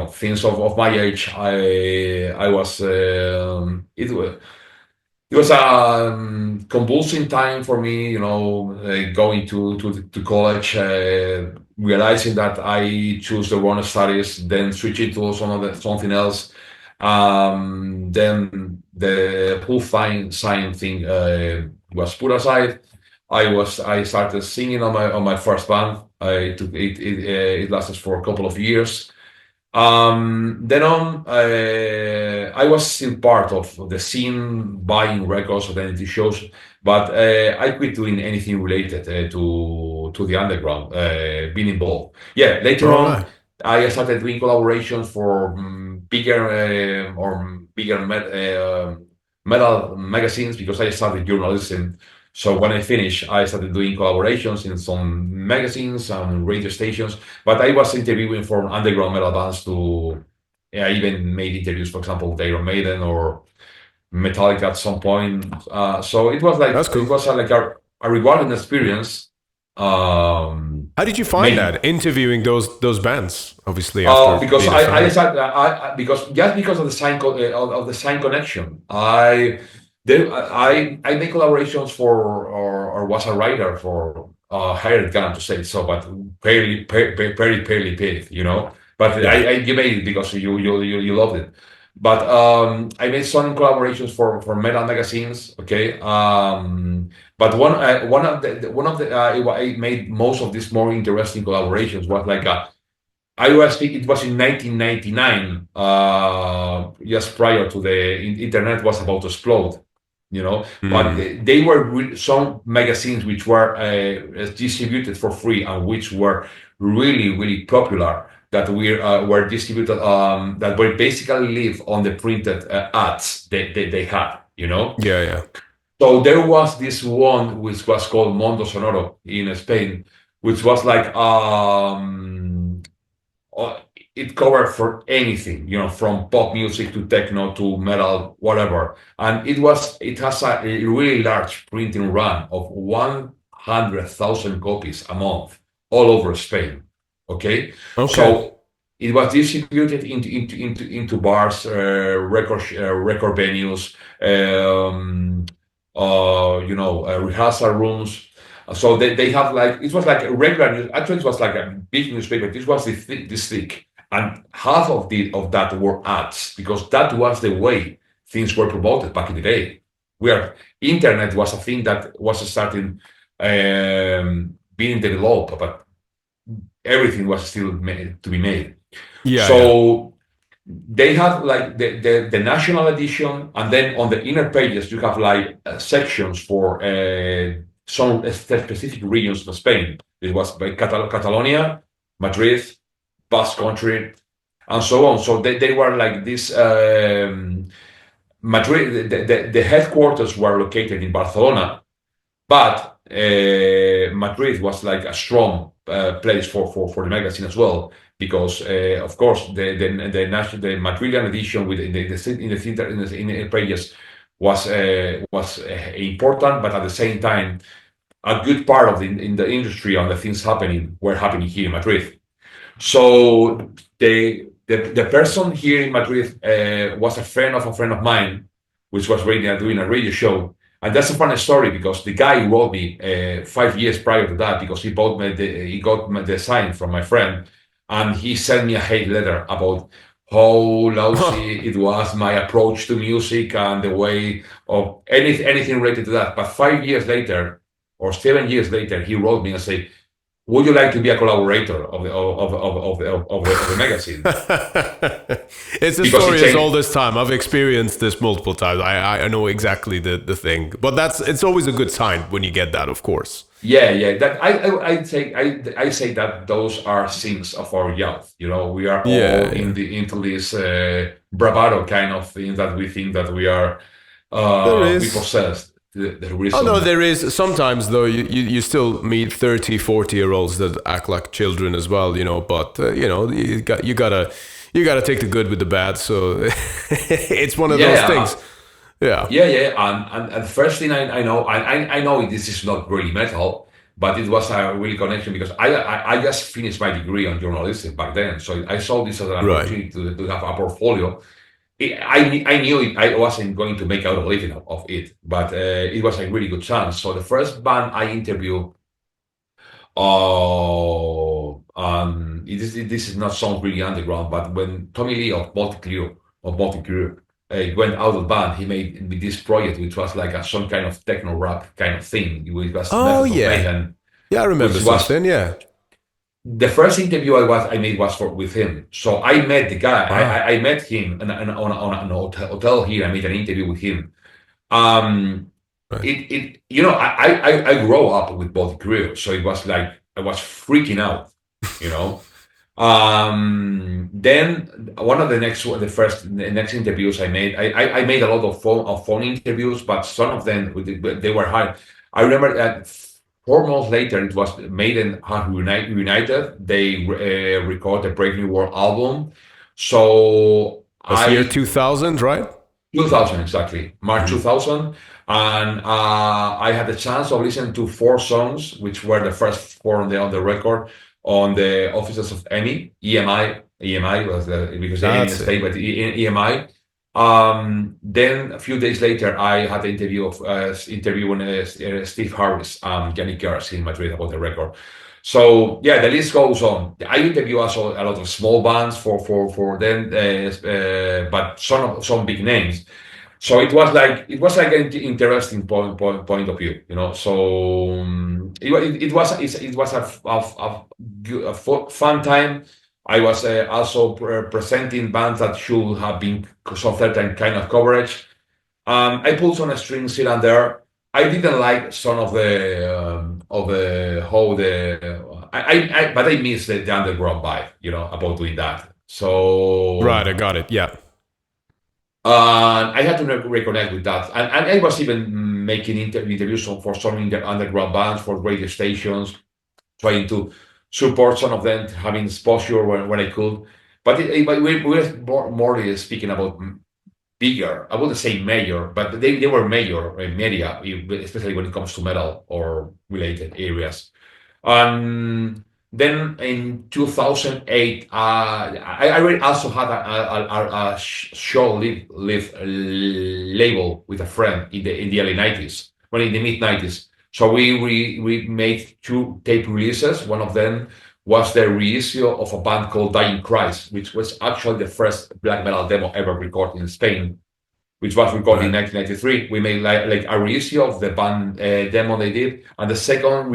things of my age, I was it was a convulsing time for me, going to college, realizing that I chose the wrong studies, then switching to something else. Then the whole sign thing was put aside. I started singing on my first band. I took it lasted for a couple of years. Then on, I was still part of the scene, buying records, identity shows, but I quit doing anything related to the underground, being involved. Yeah, later All on, right. I started doing collaborations for bigger metal magazines because I started journalism. So when I finished, I started doing collaborations in some magazines and radio stations. But I was interviewing for underground metal bands to. Yeah, I even made interviews, for example, with Iron Maiden or Metallica at some point. So it was That's cool. like a rewarding experience. Um, How did you find Making that interviewing those bands? Obviously, after because being a I fan. decided because just because of the of the sign connection, I make collaborations for or was a writer for hired gun to say so, but barely paid, But Yeah. you made it because you loved it. But I made some collaborations for metal magazines, okay. But one of the I made most of these more interesting collaborations was like a it was in 1999, just prior to the internet was about to explode, But Mm. they were some magazines which were distributed for free and which were really, really popular that were distributed, that were basically live on the printed ads they had, Yeah, yeah. So there was this one which was called Mondo Sonoro in Spain, which was like uh, it covered for anything, from pop music to techno to metal, whatever. And it has a really large printing run of 100,000 copies a month all over Spain. Okay, Okay. so it was distributed into bars, record venues, rehearsal rooms. So they have like it was like a regular news. Actually, it was like a big newspaper. This was this thick, and half of that were ads because that was the way things were promoted back in the day. Where internet was a thing that was starting being developed, but everything was still made to be made. Yeah, yeah. So they have like the national edition, and then on the inner pages you have like sections for some specific regions of Spain. It was by Catalonia, Madrid, Basque Country, and so on. So they were like this. Madrid, the headquarters were located in Barcelona, but Madrid was like a strong place for the magazine as well, because of course the Madridian edition with in the pages was important, but at the same time a good part of the industry and the things happening were happening here in Madrid. So the person here in Madrid was a friend of mine, which was doing a radio show. And that's a funny story because the guy wrote me 5 years prior to that, because he got the sign from my friend, and he sent me a hate letter about how lousy it was, my approach to music and the way of anything related to that. But 5 years later, or 7 years later, he wrote me and said, would you like to be a collaborator of the magazine? It's a Because story as old as time. I've experienced this multiple times. I know exactly the thing, but it's always a good sign when you get that, of course. yeah. That I say that those are sins of our youth. You know, we are all into this bravado kind of thing that we think that we are we possess the Oh reason. no, there is sometimes though you still meet 30, 40-year-olds that act like children as well, but you gotta take the good with the bad. So it's one of those things. And the first thing I know, I know this is not really metal, but it was a really connection because I just finished my degree on journalism back then, so I saw this as an opportunity to have a portfolio. I knew I wasn't going to make out a living of it, but it was a really good chance. So the first band I interviewed, this is not sound really underground, but when Tommy Lee of Multicrew went out of the band, he made this project, which was like some kind of techno rap kind of thing. It was Mayhem, I remember something. The first interview I made was with him. So I met the guy. Wow. I met him on an hotel here. I made an interview with him. I grew up with Multicrew, so it was like I was freaking out, Then one of the next interviews I made, I made a lot of phone interviews, but some of them they were hard. I remember that 4 months later, it was Maiden had United. They record the Brave New World album. So year 2000, right? 2000 exactly, March 2000, and I had the chance of listening to 4 songs, which were the first 4 on the record on the offices of EMI was because they didn't stay, but EMI. Then a few days later, I had the interviewing Steve Harris and Yannick Gers in Madrid about the record. So the list goes on. I interview also a lot of small bands for them, but some big names. So it was like an interesting point of view, So it was a fun time. I was also presenting bands that should have been some certain kind of coverage. I pulled some strings here and there. I didn't like some of the but I miss the underground vibe, about doing that. So right, I got it. Yeah. I had to reconnect with that, and I was even making interviews for some underground bands for radio stations, trying to support some of them, having exposure when I could. But we're more speaking about bigger, I wouldn't say major, but they were major media, especially when it comes to metal or related areas. Then in 2008, I also had a show label with a friend in the early 90s, in the mid 90s. So we made 2 tape releases. One of them was the reissue of a band called Dying Christ, which was actually the first black metal demo ever recorded in Spain, which was recorded in 1993. We made like a reissue of the band demo they did, and the second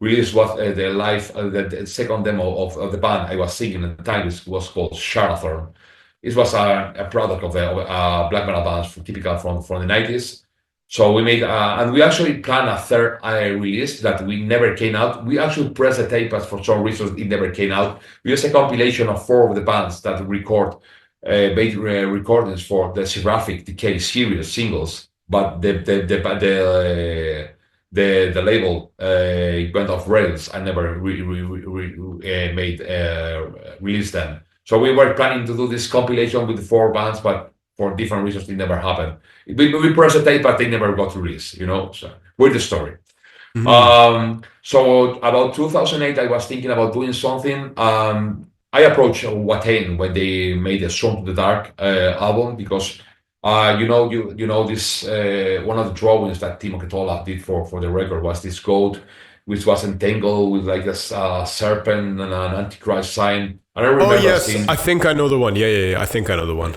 release was the second demo of the band I was singing at the time, which was called Sharathorn. It was a product of the black metal bands typical from the 90s. So we made, and we actually planned a third release that we never came out. We actually pressed the tape, but for some reason it never came out. We used a compilation of four of the bands that record made recordings for the Seraphic Decay series singles, but the label went off rails and never made released them. So we were planning to do this compilation with the four bands, but for different reasons it never happened. We pressed the tape, but they never got released. So we're the story. Mhm. So about 2008, I was thinking about doing something. I approached Watain when they made a Song to the Dark album because you know this one of the drawings that Timo Ketola did for the record was this goat which was entangled with like this serpent and an antichrist sign. And I Oh remember yes, I seeing, think I know the one. Yeah, yeah, yeah. I think I know the one.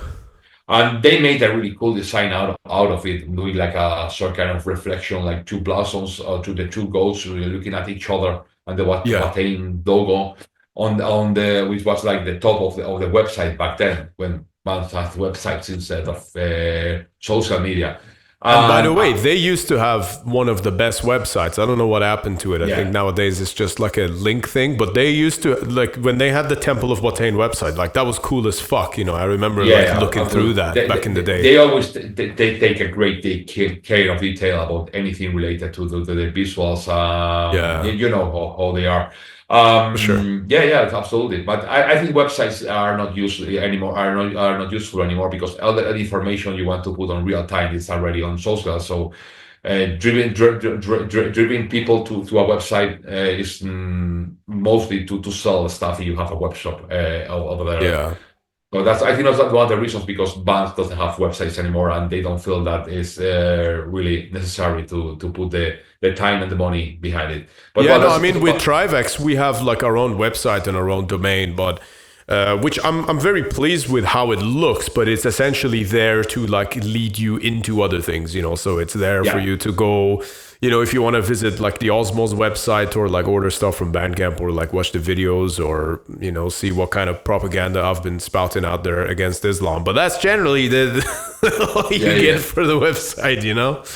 and they made a really cool design out of it, doing like a sort kind of reflection, like two blossoms to the two goats really looking at each other, and the Yeah. Watain logo on the which was like the top of the website back then when bands had websites instead of social media. And by the And way, they used to have one of the best websites. I don't know what happened to it. I think yeah, nowadays it's just like a link thing. But they used to, like, when they had the Temple of Watain website, like that was cool as fuck. I remember like yeah, looking through absolutely. that They, back they, in the day. they always they take a great care of detail about anything related to the visuals. Yeah, You know how they are. for sure. Yeah, yeah, absolutely. But I think websites are not useful anymore. Are not useful anymore because all the information you want to put on real time is already on social. So driving people to a website is mostly to sell stuff. You have a web shop over there. Yeah. So I think that's one of the reasons because bands doesn't have websites anymore and they don't feel that is really necessary to put the time and the money behind it. But Yeah, well, no, I that's mean with TRIVAX we have like our own website and our own domain, but which I'm very pleased with how it looks, but it's essentially there to like lead you into other things. So it's there for yeah. you to go, if you want to visit like the Osmos website or like order stuff from Bandcamp or like watch the videos or see what kind of propaganda I've been spouting out there against Islam. But that's generally the all you Yeah, get yeah. for the website.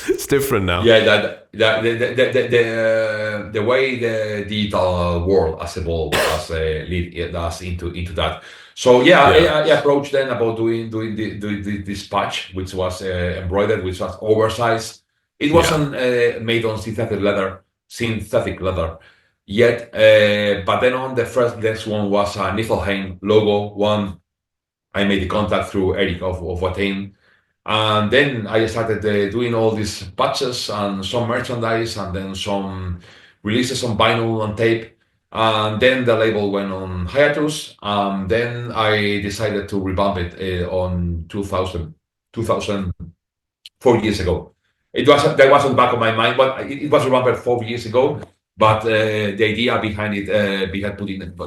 It's different now. Yeah, that the way the digital world has evolved has lead us into that. So yeah, Yeah. I approached then about doing this patch, which was embroidered, which was oversized. It Yeah. wasn't made on synthetic leather yet, but then on the first next one was a Niflheim logo one. I made the contact through Eric of Watain. And then I started doing all these patches and some merchandise and then some releases on vinyl and tape. And then the label went on hiatus. Then I decided to revamp it on 2000, 4 years ago. That wasn't back of my mind, but it was revamped 4 years ago. But the idea behind it, behind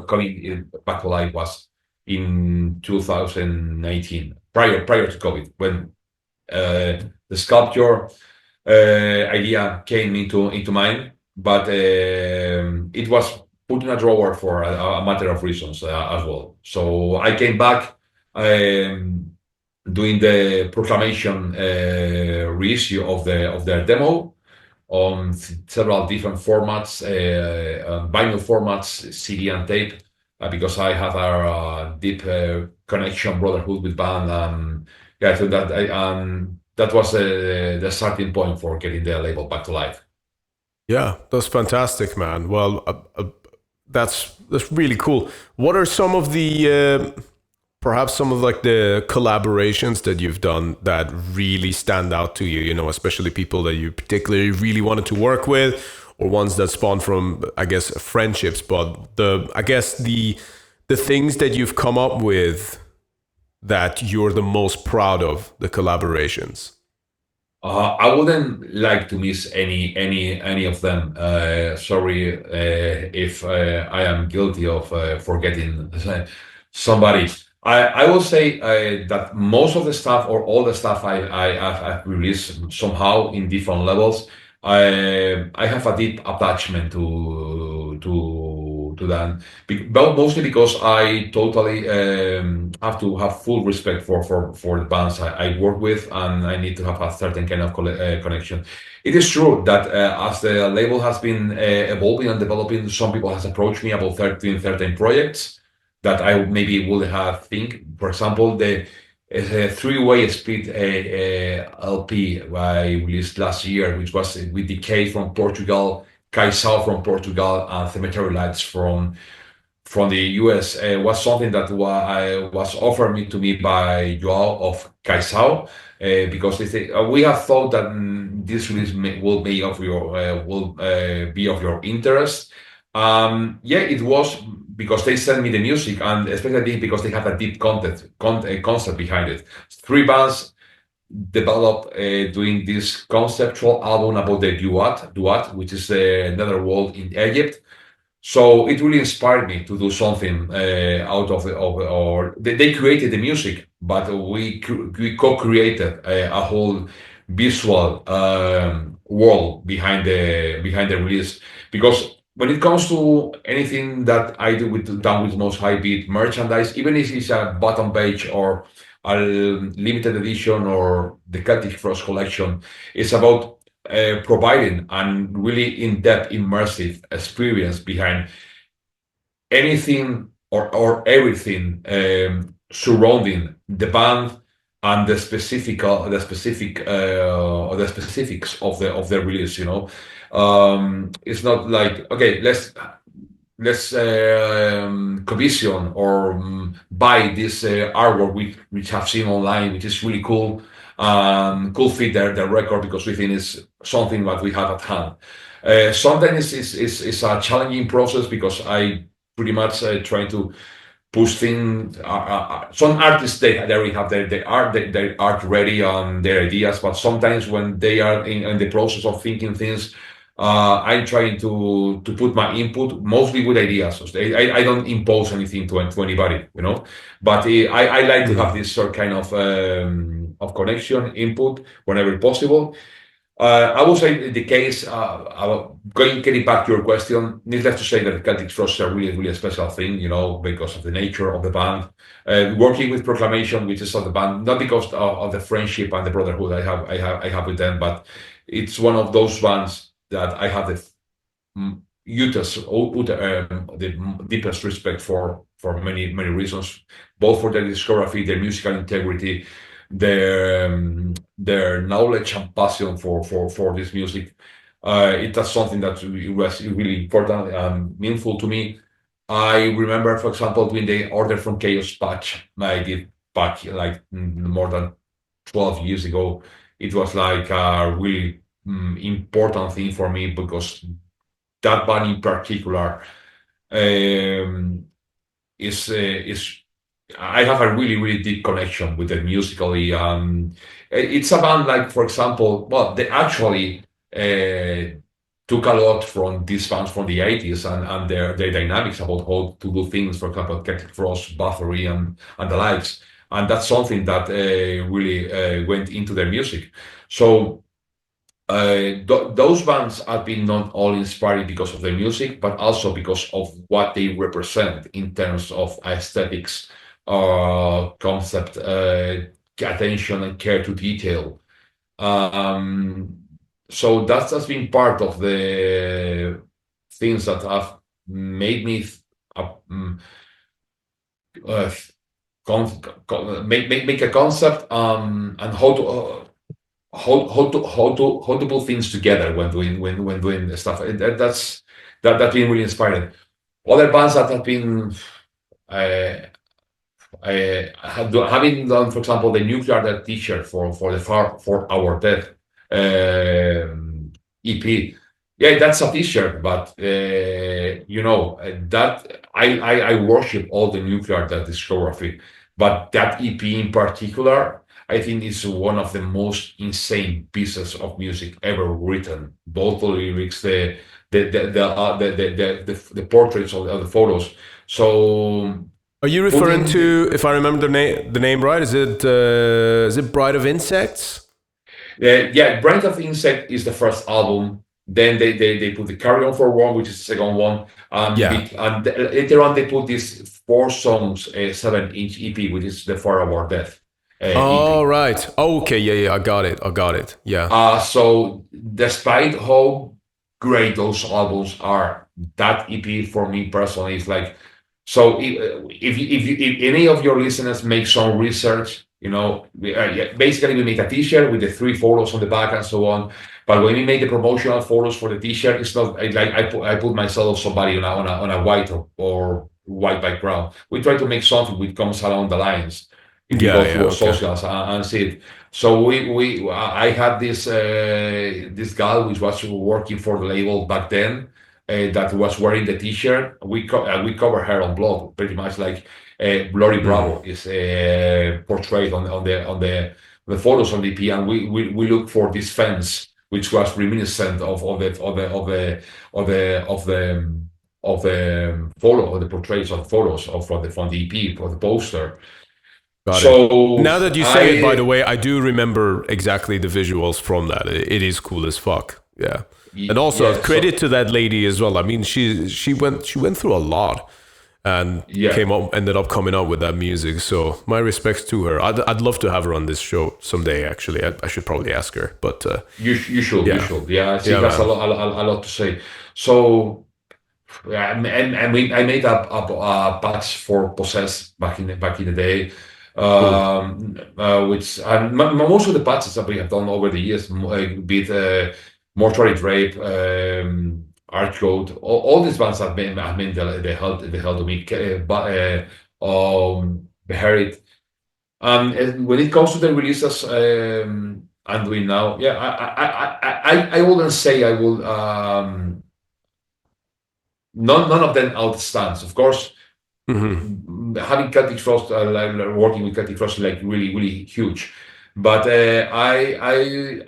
coming back to life, was in 2019, prior to COVID, when the sculpture idea came into mind, but it was put in a drawer for a matter of reasons as well. So I came back doing the proclamation reissue of their demo on several different formats, vinyl formats, CD and tape, because I have a deep connection, brotherhood with band. Yeah, so that was the starting point for getting the label back to life. Yeah, that's fantastic, man. Well, that's really cool. What are some of the perhaps some of like the collaborations that you've done that really stand out to you? Especially people that you particularly really wanted to work with, or ones that spawn from, I guess, friendships. But I guess the things that you've come up with that you're the most proud of, the collaborations. I wouldn't like to miss any of them. Sorry if I am guilty of forgetting somebody. I will say that most of the stuff or all the stuff I've released somehow in different levels. I have a deep attachment to to that. But mostly because I totally have to have full respect for the bands I work with, and I need to have a certain kind of connection. It is true that as the label has been evolving and developing, some people has approached me about certain projects that I maybe would have think. For example, the a three-way split LP I released last year, which was with Decay from Portugal, Kaisal from Portugal, and Cemetery Lights from the US, was something that was offered to me by Joao of Kaisal, because they say, we have thought that this release will be of your interest. Yeah, it was because they sent me the music, and especially because they have a deep concept behind it. Three bands developed doing this conceptual album about the Duat, which is the netherworld in Egypt. So it really inspired me to do something out of or they created the music, but we co-created a whole visual world behind the release. Because when it comes to anything that I do done with most high beat merchandise, even if it's a bottom page or a limited edition or the Celtic Frost collection, it's about providing and really in-depth immersive experience behind anything or everything surrounding the band and the specifics of the release. It's not like, okay, let's commission or buy this artwork which I've seen online, which is really cool. Cool fit the record because we think it's something that we have at hand. Sometimes it's a challenging process because I pretty much trying to push things. Some artists they already have their art ready on their ideas, but sometimes when they are in the process of thinking things, I'm trying to put my input mostly with ideas. So I don't impose anything to anybody, But I like to have this sort kind of connection input whenever possible. I will say the case, getting back to your question, needless to say that the Celtic Frost is a really, really special thing, because of the nature of the band. Working with Proclamation, which is of the band, not because of the friendship and the brotherhood I have with them, but it's one of those bands that I have the deepest respect for many, many reasons, both for their discography, their musical integrity, their knowledge and passion for this music. It was something that was really important and meaningful to me. I remember, for example, when they ordered from Chaos patch I did back like more than 12 years ago. It was like a really important thing for me because that band in particular is I have a really, really deep connection with it musically. It's a band like, for example, well, they actually took a lot from these bands from the 80s and their dynamics about how to do things, for example, Celtic Frost, Bathory, and the likes. And that's something that really went into their music. So those bands have been not only inspiring because of their music, but also because of what they represent in terms of aesthetics, concept, attention and care to detail. So that's been part of the things that have made me make a concept and how to put things together when doing stuff. That's been really inspiring. Other bands that have been having done, for example, the Nuclear Death T-shirt for Our Death EP. Yeah, that's a T-shirt, but that I worship all the Nuclear Death discography, but that EP in particular, I think is one of the most insane pieces of music ever written. Both the lyrics, the portraits of the photos. So. Are you referring to, if I remember the name right, is it Bride of Insects? Yeah, Bride of Insect is the first album. Then they put the Carry On for One, which is the second one. Yeah. Later on, they put this 4 songs, 7-inch EP, which is the Far Our Death All EP. right. Okay. Yeah. Yeah. I got it. I got it. Yeah. So despite how great those albums are, that EP for me personally is like, so if any of your listeners make some research, yeah, basically we make a T-shirt with the 3 photos on the back and so on. But when we make the promotional photos for the T-shirt, it's not like I put myself or somebody on a white or white background. We try to make something which comes along the lines. If you Yeah. go Yeah. through our Okay. socials and see it. So I had this guy which was working for the label back then, that was wearing the T-shirt. We cover her on blood, pretty much like Glory Mm. Bravo is portrayed on the photos on the EP, and we look for this fence which was reminiscent of the photo, of the portraits of photos of from the EP for the poster. Got it. So Now that you say it, by the I way, I do remember exactly the visuals from that. It is cool as fuck. Yeah. And also yeah, credit so to that lady as well. I mean, she went through a lot and yeah. ended up coming up with that music. So my respects to her. I'd love to have her on this show someday. Actually, I should probably ask her. But You yeah, should. Yeah, she yeah, has a man. lot, a lot to say. So, yeah, I made a patch for Possess back in the day, Cool. which most of the patches that we have done over the years, be it Mortuary Drape, Archcode, all these bands have been the hell to me, Beherit. And when it comes to the releases I'm doing now, yeah, I wouldn't say I will. None of them outstands. Of course, Hmm. having Celtic Frost, working with Celtic Frost, is like really, really huge. But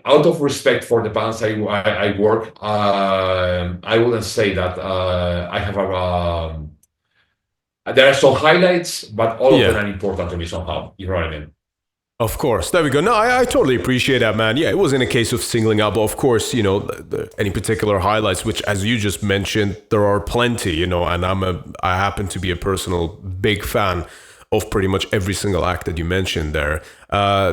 out of respect for the bands I work, I wouldn't say that I have a. There are some highlights, but all of them Yeah. are important to me somehow. You know what I mean? Of course. There we go. No, I totally appreciate that, man. Yeah, it wasn't a case of singling out, but of course, any particular highlights, which, as you just mentioned, there are plenty, and I happen to be a personal big fan of pretty much every single act that you mentioned there.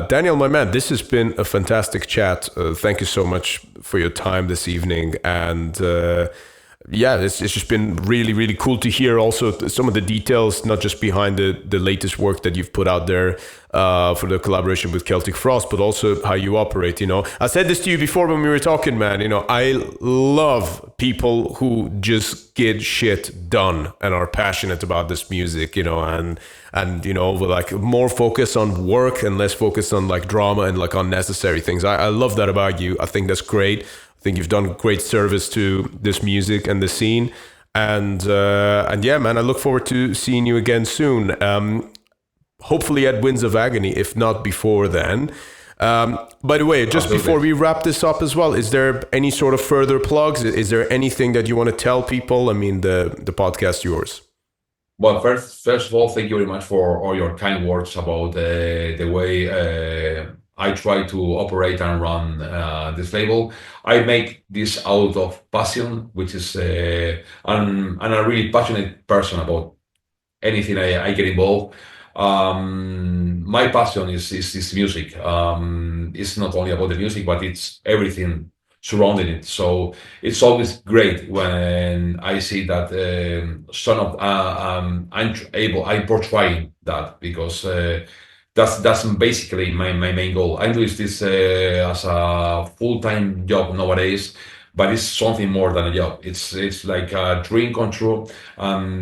Daniel, my man, this has been a fantastic chat. Thank you so much for your time this evening. And, yeah, it's just been really, really cool to hear also some of the details, not just behind the latest work that you've put out there for the collaboration with Celtic Frost, but also how you operate. I said this to you before when we were talking, man. I love people who just get shit done and are passionate about this music. With like more focus on work and less focus on like drama and like unnecessary things. I love that about you. I think that's great. I think you've done great service to this music and the scene, and yeah, man, I look forward to seeing you again soon. Hopefully at Winds of Agony, if not before then. By the way, just before Absolutely. we wrap this up as well, is there any sort of further plugs? Is there anything that you want to tell people? I mean, the podcast yours. Well, first of all, thank you very much for all your kind words about the way I try to operate and run this label. I make this out of passion, which is I'm a really passionate person about anything I get involved. My passion is music. It's not only about the music, but it's everything surrounding it. So it's always great when I see that I'm portraying that because that's basically my main goal. I'm doing this as a full-time job nowadays, but it's something more than a job. It's like a dream come true,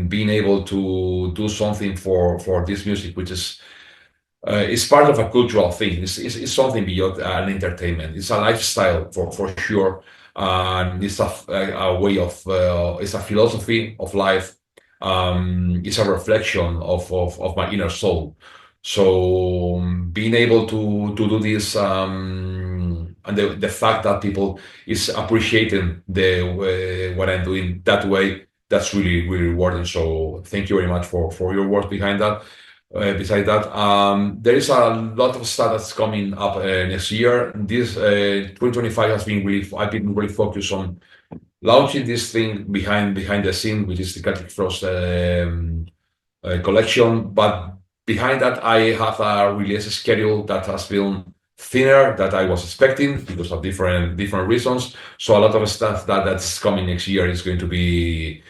being able to do something for this music, which is part of a cultural thing. It's something beyond an entertainment. It's a lifestyle for sure, and it's a way of it's a philosophy of life. It's a reflection of my inner soul. So being able to do this, and the fact that people is appreciating the what I'm doing that way, that's really really rewarding. So thank you very much for your work behind that. Besides that, there is a lot of stuff that's coming up next year. This 2025 has been really, I've been really focused on launching this thing behind the scene, which is the Celtic Frost collection. But behind that, I have a release schedule that has been thinner than I was expecting because of different reasons. So a lot of stuff that's coming next year is going to be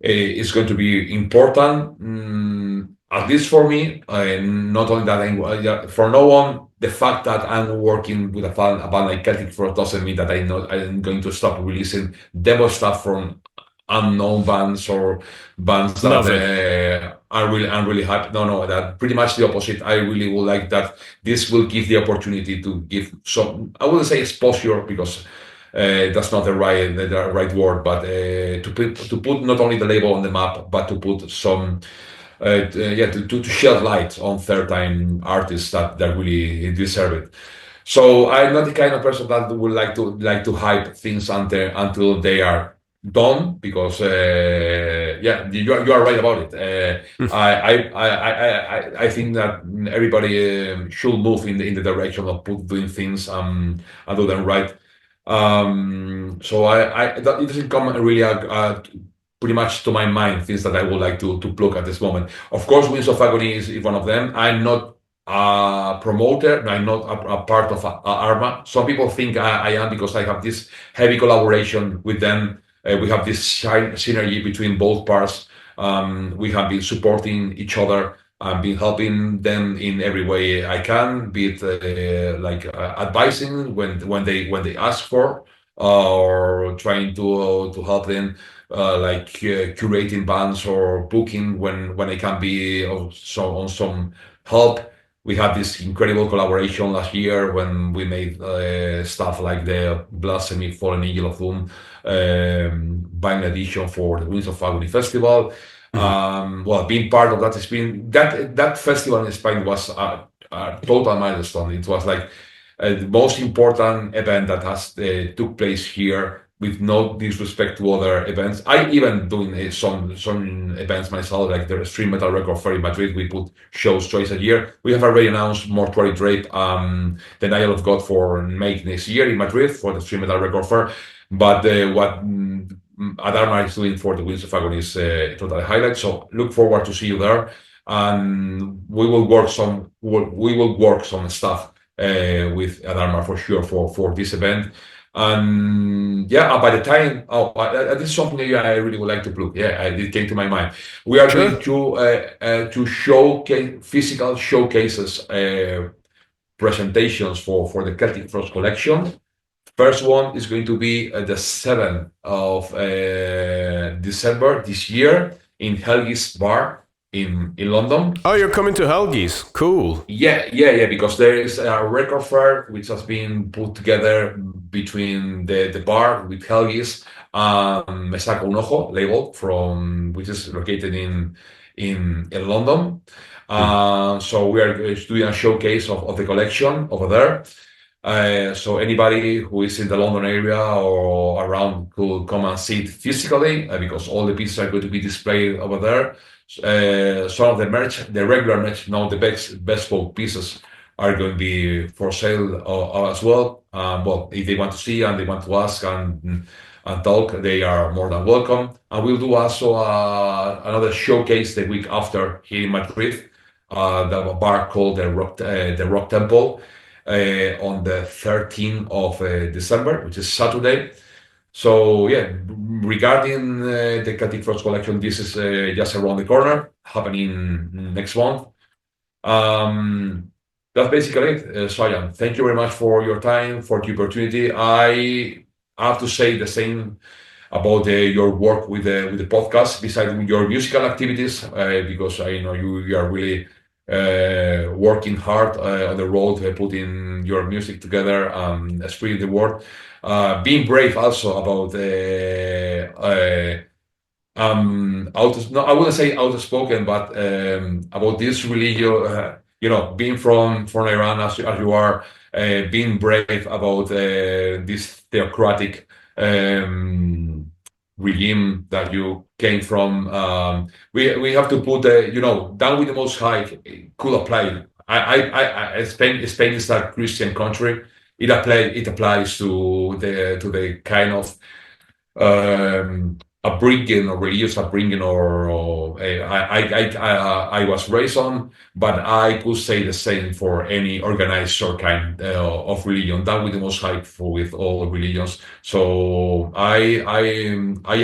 important, at least for me. Not only that, for no one, the fact that I'm working with a band like Celtic Frost doesn't mean that I'm going to stop releasing demo stuff from unknown bands or bands that Love it. I'm really happy. No, no, that pretty much the opposite. I really would like that this will give the opportunity to give some, I wouldn't say exposure because that's not the right word, but to put not only the label on the map, but to put some yeah, to shed light on third time artists that really deserve it. So I'm not the kind of person that would like to hype things until they are done because yeah, you are right about it. I think that everybody should move in the direction of doing things and do them right. So it doesn't come really pretty much to my mind things that I would like to plug at this moment. Of course, Winds of Agony is one of them. I'm not a promoter. I'm not a part of Arma. Some people think I am because I have this heavy collaboration with them. We have this synergy between both parts. We have been supporting each other. I've been helping them in every way I can, be it like advising when they ask for, or trying to help them like curating bands or booking when I can be on some help. We had this incredible collaboration last year when we made stuff like the Blasphemy Fallen Angel of Doom buying edition for the Winds of Agony Festival. Well, being part of that experience, that festival in Spain was a total milestone. It was like the most important event that has took place here. With no disrespect to other events, I even doing some events myself, like the Extreme Metal Record Fair in Madrid. We put shows twice a year. We have already announced Mortuary Drape, the Nile of God for May next year in Madrid for the Extreme Metal Record Fair. But what Adama is doing for the Winds of Agony is totally highlight. So look forward to see you there, and we will work some stuff with Adama for sure for this event. And yeah, by the time, this is something that I really would like to plug. Yeah, it came to my mind. We are doing Sure. two showcase physical showcases, presentations for the Celtic Frost collection. First one is going to be the 7th of December this year in Helgis Bar in London. Oh, you're coming to Helgis. Cool. Yeah, because there is a record fair which has been put together between the bar with Helgis and Mesaco Un Ojo label which is located in London. Mm. So we are doing a showcase of the collection over there. So anybody who is in the London area or around could come and see it physically because all the pieces are going to be displayed over there. Some of the merch, the regular merch, now the bespoke pieces are going to be for sale as well. Well, if they want to see and they want to ask and talk, they are more than welcome. And we'll do also another showcase the week after here in Madrid, the bar called the Rock Temple on the 13th of December, which is Saturday. So yeah, regarding the Celtic Frost collection, this is just around the corner, happening next month. That's basically it, Sayan. Thank you very much for your time, for the opportunity. I have to say the same about your work with the podcast, besides your musical activities, because I know you are really working hard on the road, putting your music together, spreading the word, being brave also about no, I wouldn't say outspoken, but about this religion, being from Iran as you are, being brave about this theocratic um, regime that you came from. We have to put down with the Most High could apply. Spain is a Christian country. It applies to the kind of upbringing or religious upbringing I was raised on, but I could say the same for any organized sort kind of religion. That with the Most High for with all religions. So I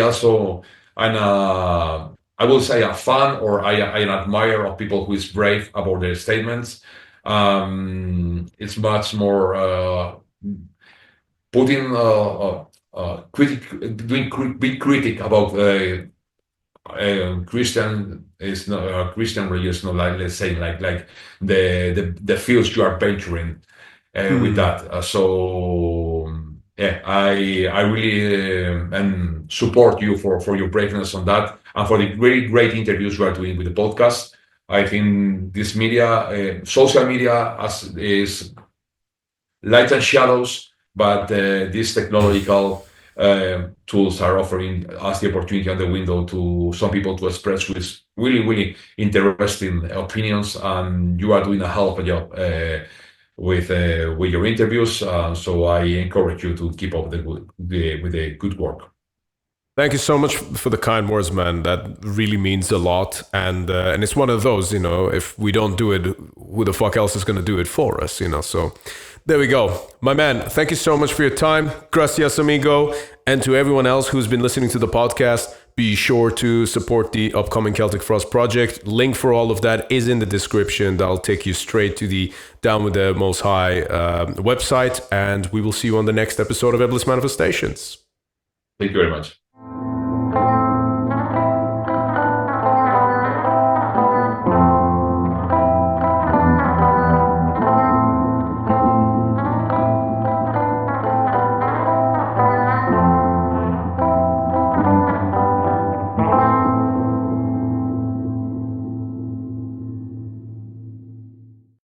also I will say a fan or I an admirer of people who is brave about their statements. It's much more putting big critic about Christian is not Christian religion, not like let's say like the fields you are venturing with that. So yeah, I really and support you for your braveness on that and for the great interviews you are doing with the podcast. I think this media, social media, is light and shadows, but these technological tools are offering us the opportunity and the window to some people to express with really interesting opinions, and you are doing a hell of a job with your interviews. So I encourage you to keep up with the good work. Thank you so much for the kind words, man. That really means a lot, and it's one of those, if we don't do it, who the fuck else is going to do it for us, So there we go, my man. Thank you so much for your time, gracias, amigo, and to everyone else who's been listening to the podcast. Be sure to support the upcoming Celtic Frost project. Link for all of that is in the description. That'll take you straight to the Down with the Most High website, and we will see you on the next episode of Iblis Manifestations. Thank you very much.